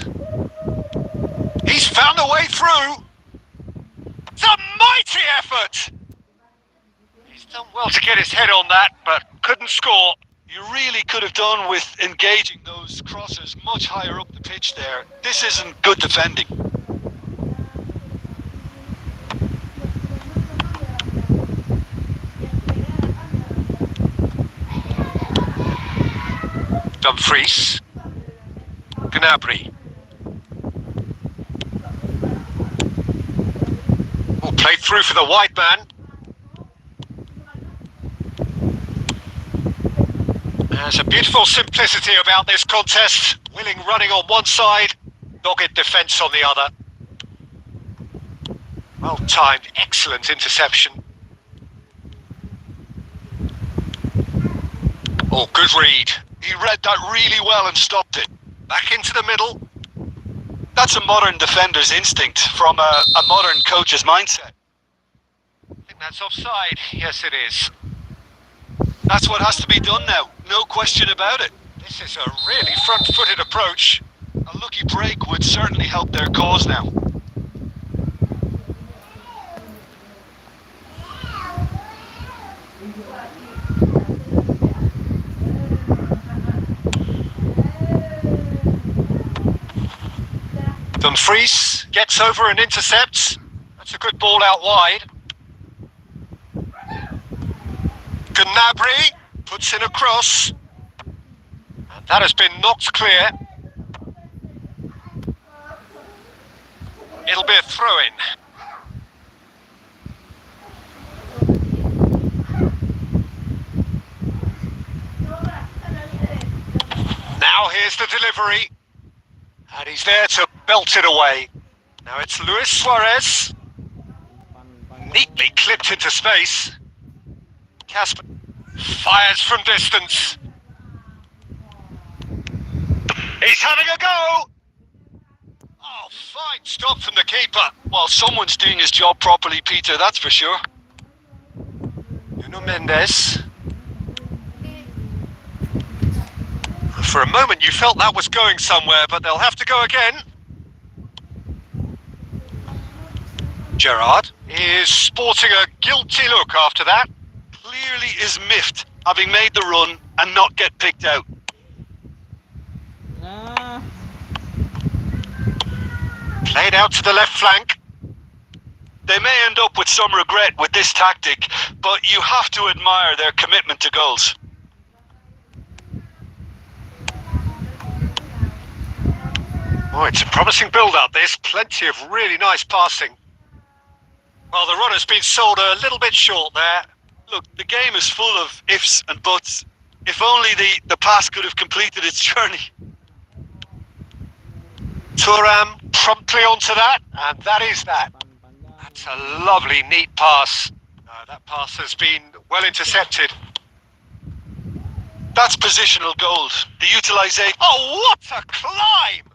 He's found a way through. It's a mighty effort. He's done well to get his head on that, but couldn't score. You really could have done with engaging those crosses much higher up the pitch there. This isn't good defending. Dumfries. Gnabry. Oh, played through for the wide man. There's a beautiful simplicity about this contest. Willing running on one side, dogged defence on the other. Well timed, excellent interception. Oh, good read. He read that really well and stopped it. Back into the middle. That's a modern defender's instinct from a modern coach's mindset. I think that's offside. Yes, it is. That's what has to be done now. No question about it. This is a really front-footed approach. A lucky break would certainly help their cause now. Dumfries gets over and intercepts. That's a good ball out wide. Gnabry puts in a cross. And that has been knocked clear. It'll be a throw-in. Now here's the delivery. And he's there to belt it away. Now it's Luis Suarez. Neatly clipped into space. Casper fires from distance. He's having a go! Oh, fine stop from the keeper. Well, someone's doing his job properly, Peter, that's for sure. Nuno Mendes. For a moment you felt that was going somewhere, but they'll have to go again. Gerrard is sporting a guilty look after that. Clearly is miffed, having made the run and not get picked out. Played out to the left flank. They may end up with some regret with this tactic, but you have to admire their commitment to goals. Oh, it's a promising build-up, this. Plenty of really nice passing. Well, the runner's been sold a little bit short there. Look, the game is full of ifs and buts. If only the pass could have completed its journey. Thuram promptly onto that, and that is that. That's a lovely, neat pass. That pass has been well intercepted. That's positional gold. The utilisation... Oh, what a climb!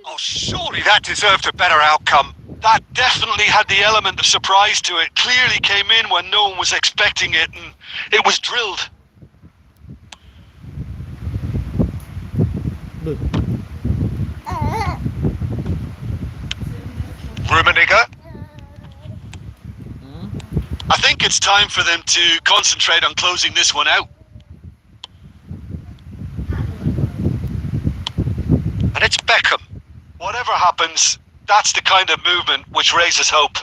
Oh, surely that deserved a better outcome. That definitely had the element of surprise to it. Clearly came in when no one was expecting it, and it was drilled. Rummenigge. I think it's time for them to concentrate on closing this one out. And it's Beckham. Whatever happens, that's the kind of movement which raises hope.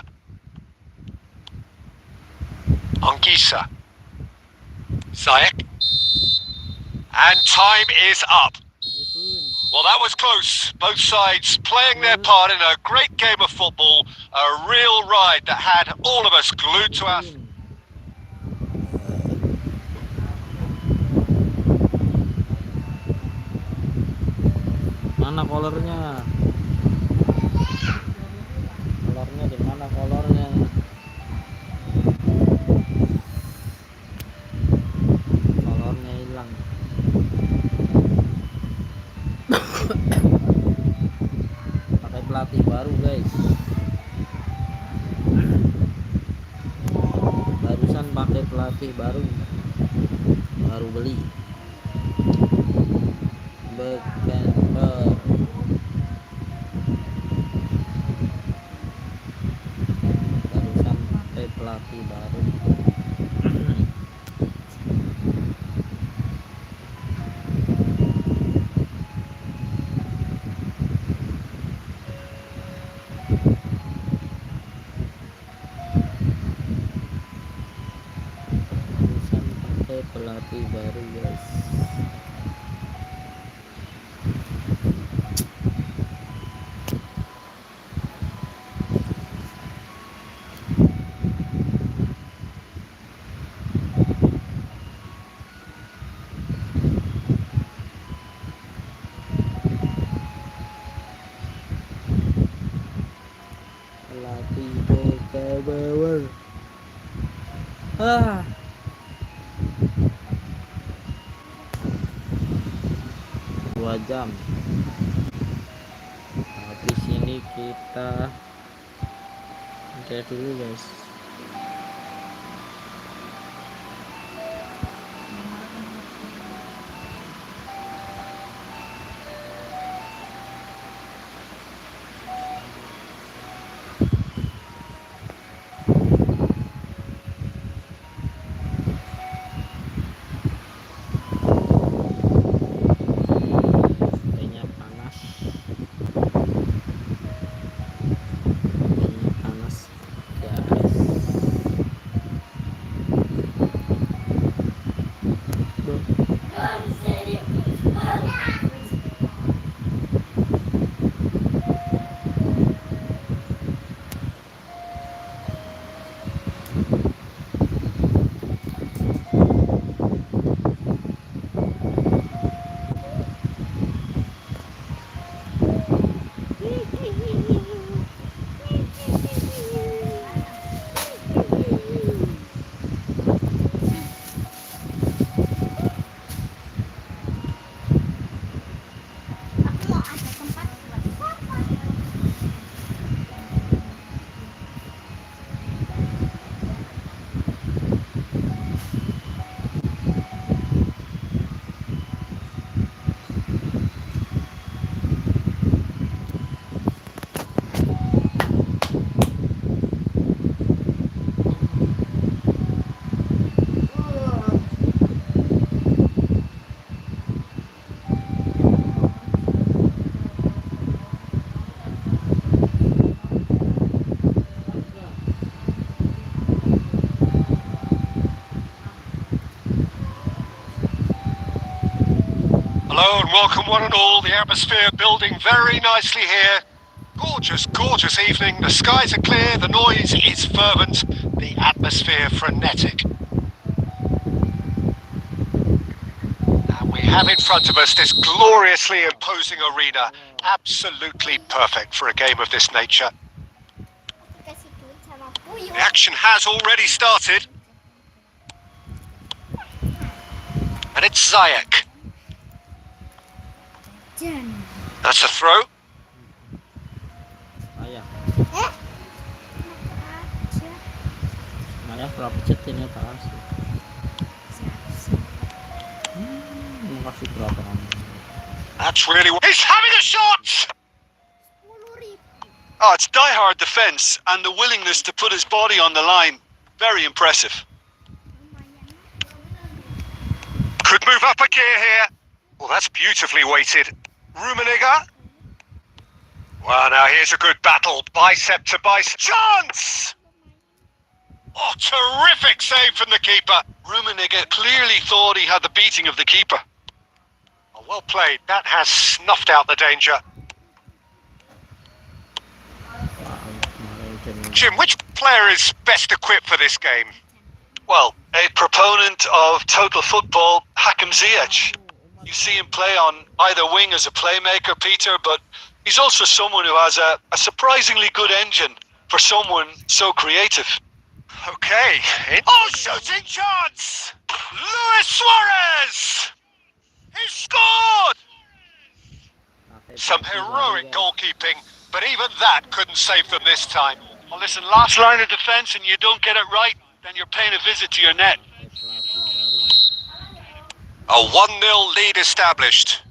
Anguissa. Ziyech. And time is up. Well, that was close. Both sides playing their part in a great game of football. A real ride that had all of us glued to our... Mana kolornya? Kolornya di mana kolornya? Kolornya hilang. Pakai pelatih baru, guys. Barusan pakai pelatih baru beli. Beckenbauer. Barusan pakai pelatih baru. Barusan pakai pelatih baru, guys. 2 jam. Habis ini kita dulu guys. Hello and welcome one and all. The atmosphere building very nicely here. Gorgeous, gorgeous evening. The skies are clear, the noise is fervent, the atmosphere frenetic. And we have in front of us this gloriously imposing arena. Absolutely perfect for a game of this nature. The action has already started. And it's Ziyech. That's a throw. Ayah. Ayah pernah pecetin ya tas. Makasih berapa kamu? That's really. He's having a shot. Oh, it's die-hard defence and the willingness to put his body on the line. Very impressive. Could move up a gear here. Well, that's beautifully weighted. Rummenigge. Well, now here's a good battle. Bicep to bicep. Chance! Oh, terrific save from the keeper. Rummenigge clearly thought he had the beating of the keeper. Oh, well played. That has snuffed out the danger. Jim, which player is best equipped for this game? Well, a proponent of total football, Hakim Ziyech. You see him play on either wing as a playmaker, Peter, but he's also someone who has a surprisingly good engine for someone so creative. Okay. Oh, shooting chance! Luis Suarez! He scored! Some heroic goalkeeping, but even that couldn't save them this time. Well, listen, last line of defence and you don't get it right, then you're paying a visit to your net. A 1-0 lead established.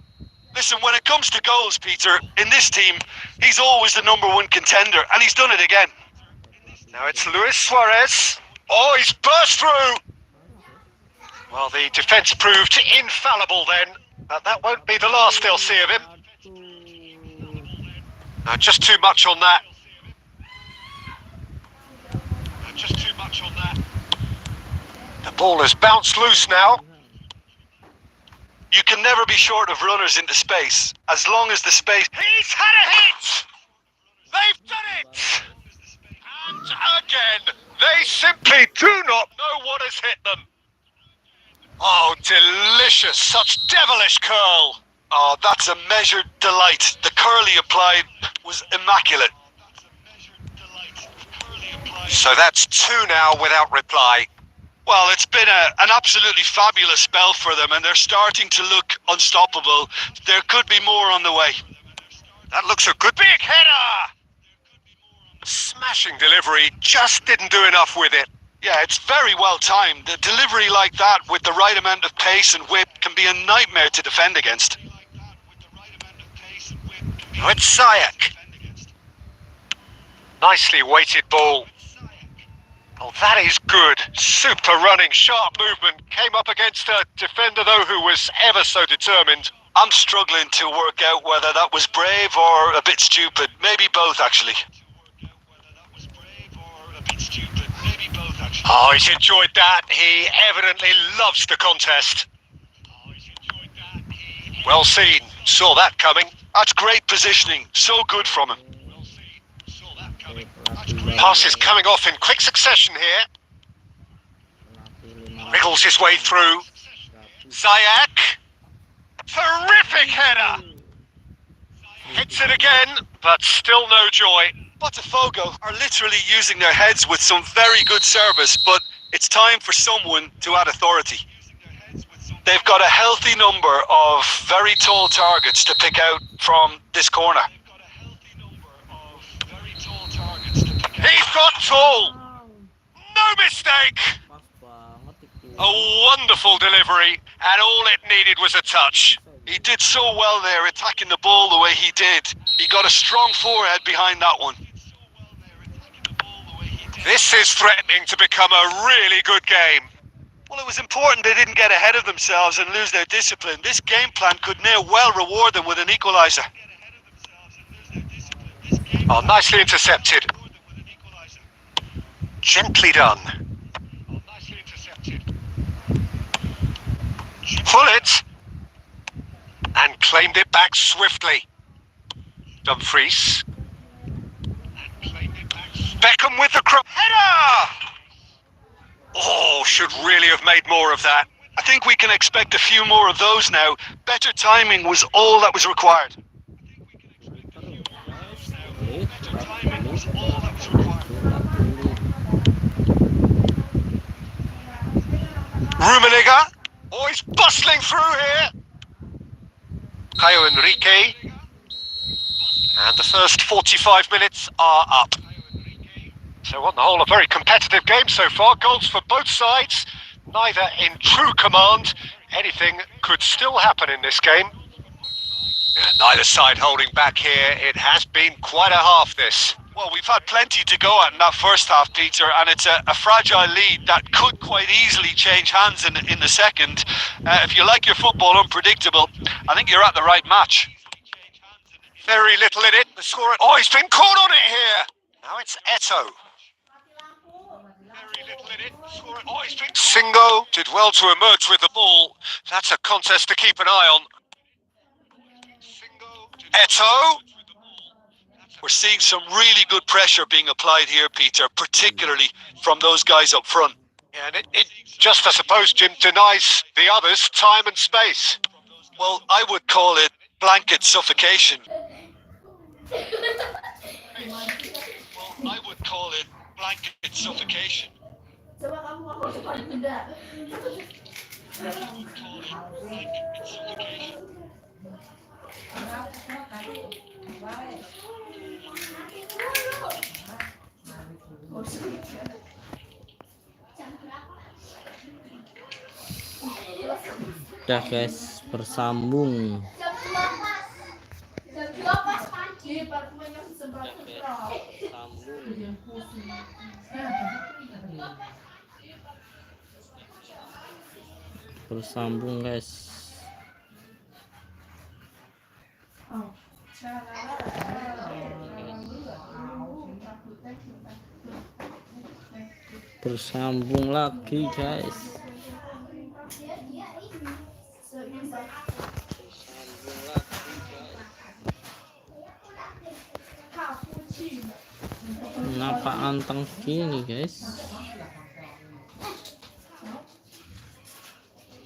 Listen, when it comes to goals, Peter, in this team, he's always the #1 contender, and he's done it again. Now it's Luis Suarez. Oh, he's burst through. Well, the defence proved infallible then, but that won't be the last they'll see of him. Now, just too much on that. The ball has bounced loose now. You can never be short of runners into space, as long as the space... He's had a hit! They've done it! And again, they simply do not know what has hit them. Oh, delicious, such devilish curl. Oh, that's a measured delight. The curl he applied was immaculate. So that's 2 now without reply. Well, it's been an absolutely fabulous spell for them, and they're starting to look unstoppable. There could be more on the way. That looks a good big header! Smashing delivery, just didn't do enough with it. Yeah, it's very well timed. The delivery like that with the right amount of pace and whip can be a nightmare to defend against. Now it's Ziyech. Nicely weighted ball. Oh, that is good. Super running, sharp movement. Came up against a defender, though, who was ever so determined. I'm struggling to work out whether that was brave or a bit stupid. Maybe both, actually. Oh, he's enjoyed that. He evidently loves the contest. Well seen. Saw that coming. That's great positioning. So good from him. Pass is coming off in quick succession here. Wriggles his way through. Ziyech. Terrific header. Hits it again, but still no joy. Botafogo are literally using their heads with some very good service, but it's time for someone to add authority. They've got a healthy number of very tall targets to pick out from this corner. He's got tall. No mistake. A wonderful delivery, and all it needed was a touch. He did so well there, attacking the ball the way he did. He got a strong forehead behind that one. This is threatening to become a really good game. Well, it was important they didn't get ahead of themselves and lose their discipline. This game plan could near well reward them with an equaliser. Oh, nicely intercepted. Gently done. Pull it. And claimed it back swiftly. Dumfries. Beckham with the header! Oh, should really have made more of that. I think we can expect a few more of those now. Better timing was all that was required. Rummenigge. Oh, he's bustling through here. Caio Enrique. And the first 45 minutes are up. So on the whole, a very competitive game so far. Goals for both sides, neither in true command. Anything could still happen in this game. Neither side holding back here. It has been quite a half, this. Well, we've had plenty to go at in that first half, Peter, and it's a fragile lead that could quite easily change hands in the second. If you like your football unpredictable, I think you're at the right match. Very little in it. The scorer. Oh, he's been caught on it here. Now it's Eto'o. Very little in it. Oh, he's been. Singo did well to emerge with the ball. That's a contest to keep an eye on. Eto'o. We're seeing some really good pressure being applied here, Peter, particularly from those guys up front. Yeah, and it just, I suppose, Jim, denies the others time and space. Well, I would call it blanket suffocation. Udah guys, bersambung. Bersambung guys. Bersambung lagi guys. Kenapa anteng gini guys?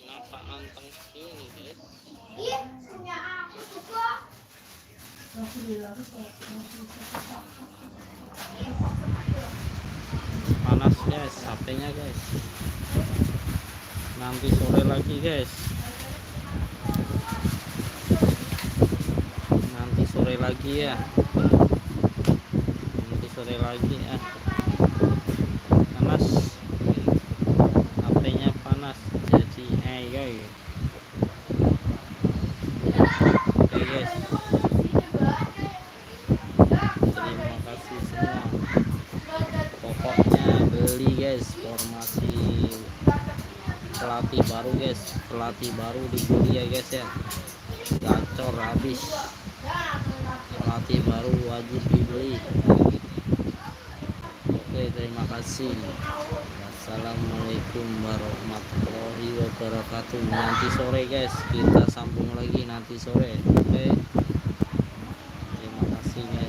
Kenapa anteng gini guys? Iya, punya aku juga. panas guys HP-nya guys. Nanti sore lagi guys. Nanti sore lagi ya. Nanti sore lagi ya. Panas. HP-nya panas. Jadi guys. Oke guys. Terima kasih semua. Pokoknya beli guys formasi pelatih baru guys, pelatih baru dibeli ya guys ya, gacor habis, pelatih baru wajib dibeli. Oke, terima kasih. Assalamualaikum warahmatullahi wabarakatuh. Nanti sore guys kita sambung lagi nanti sore. Oke, terima kasih guys.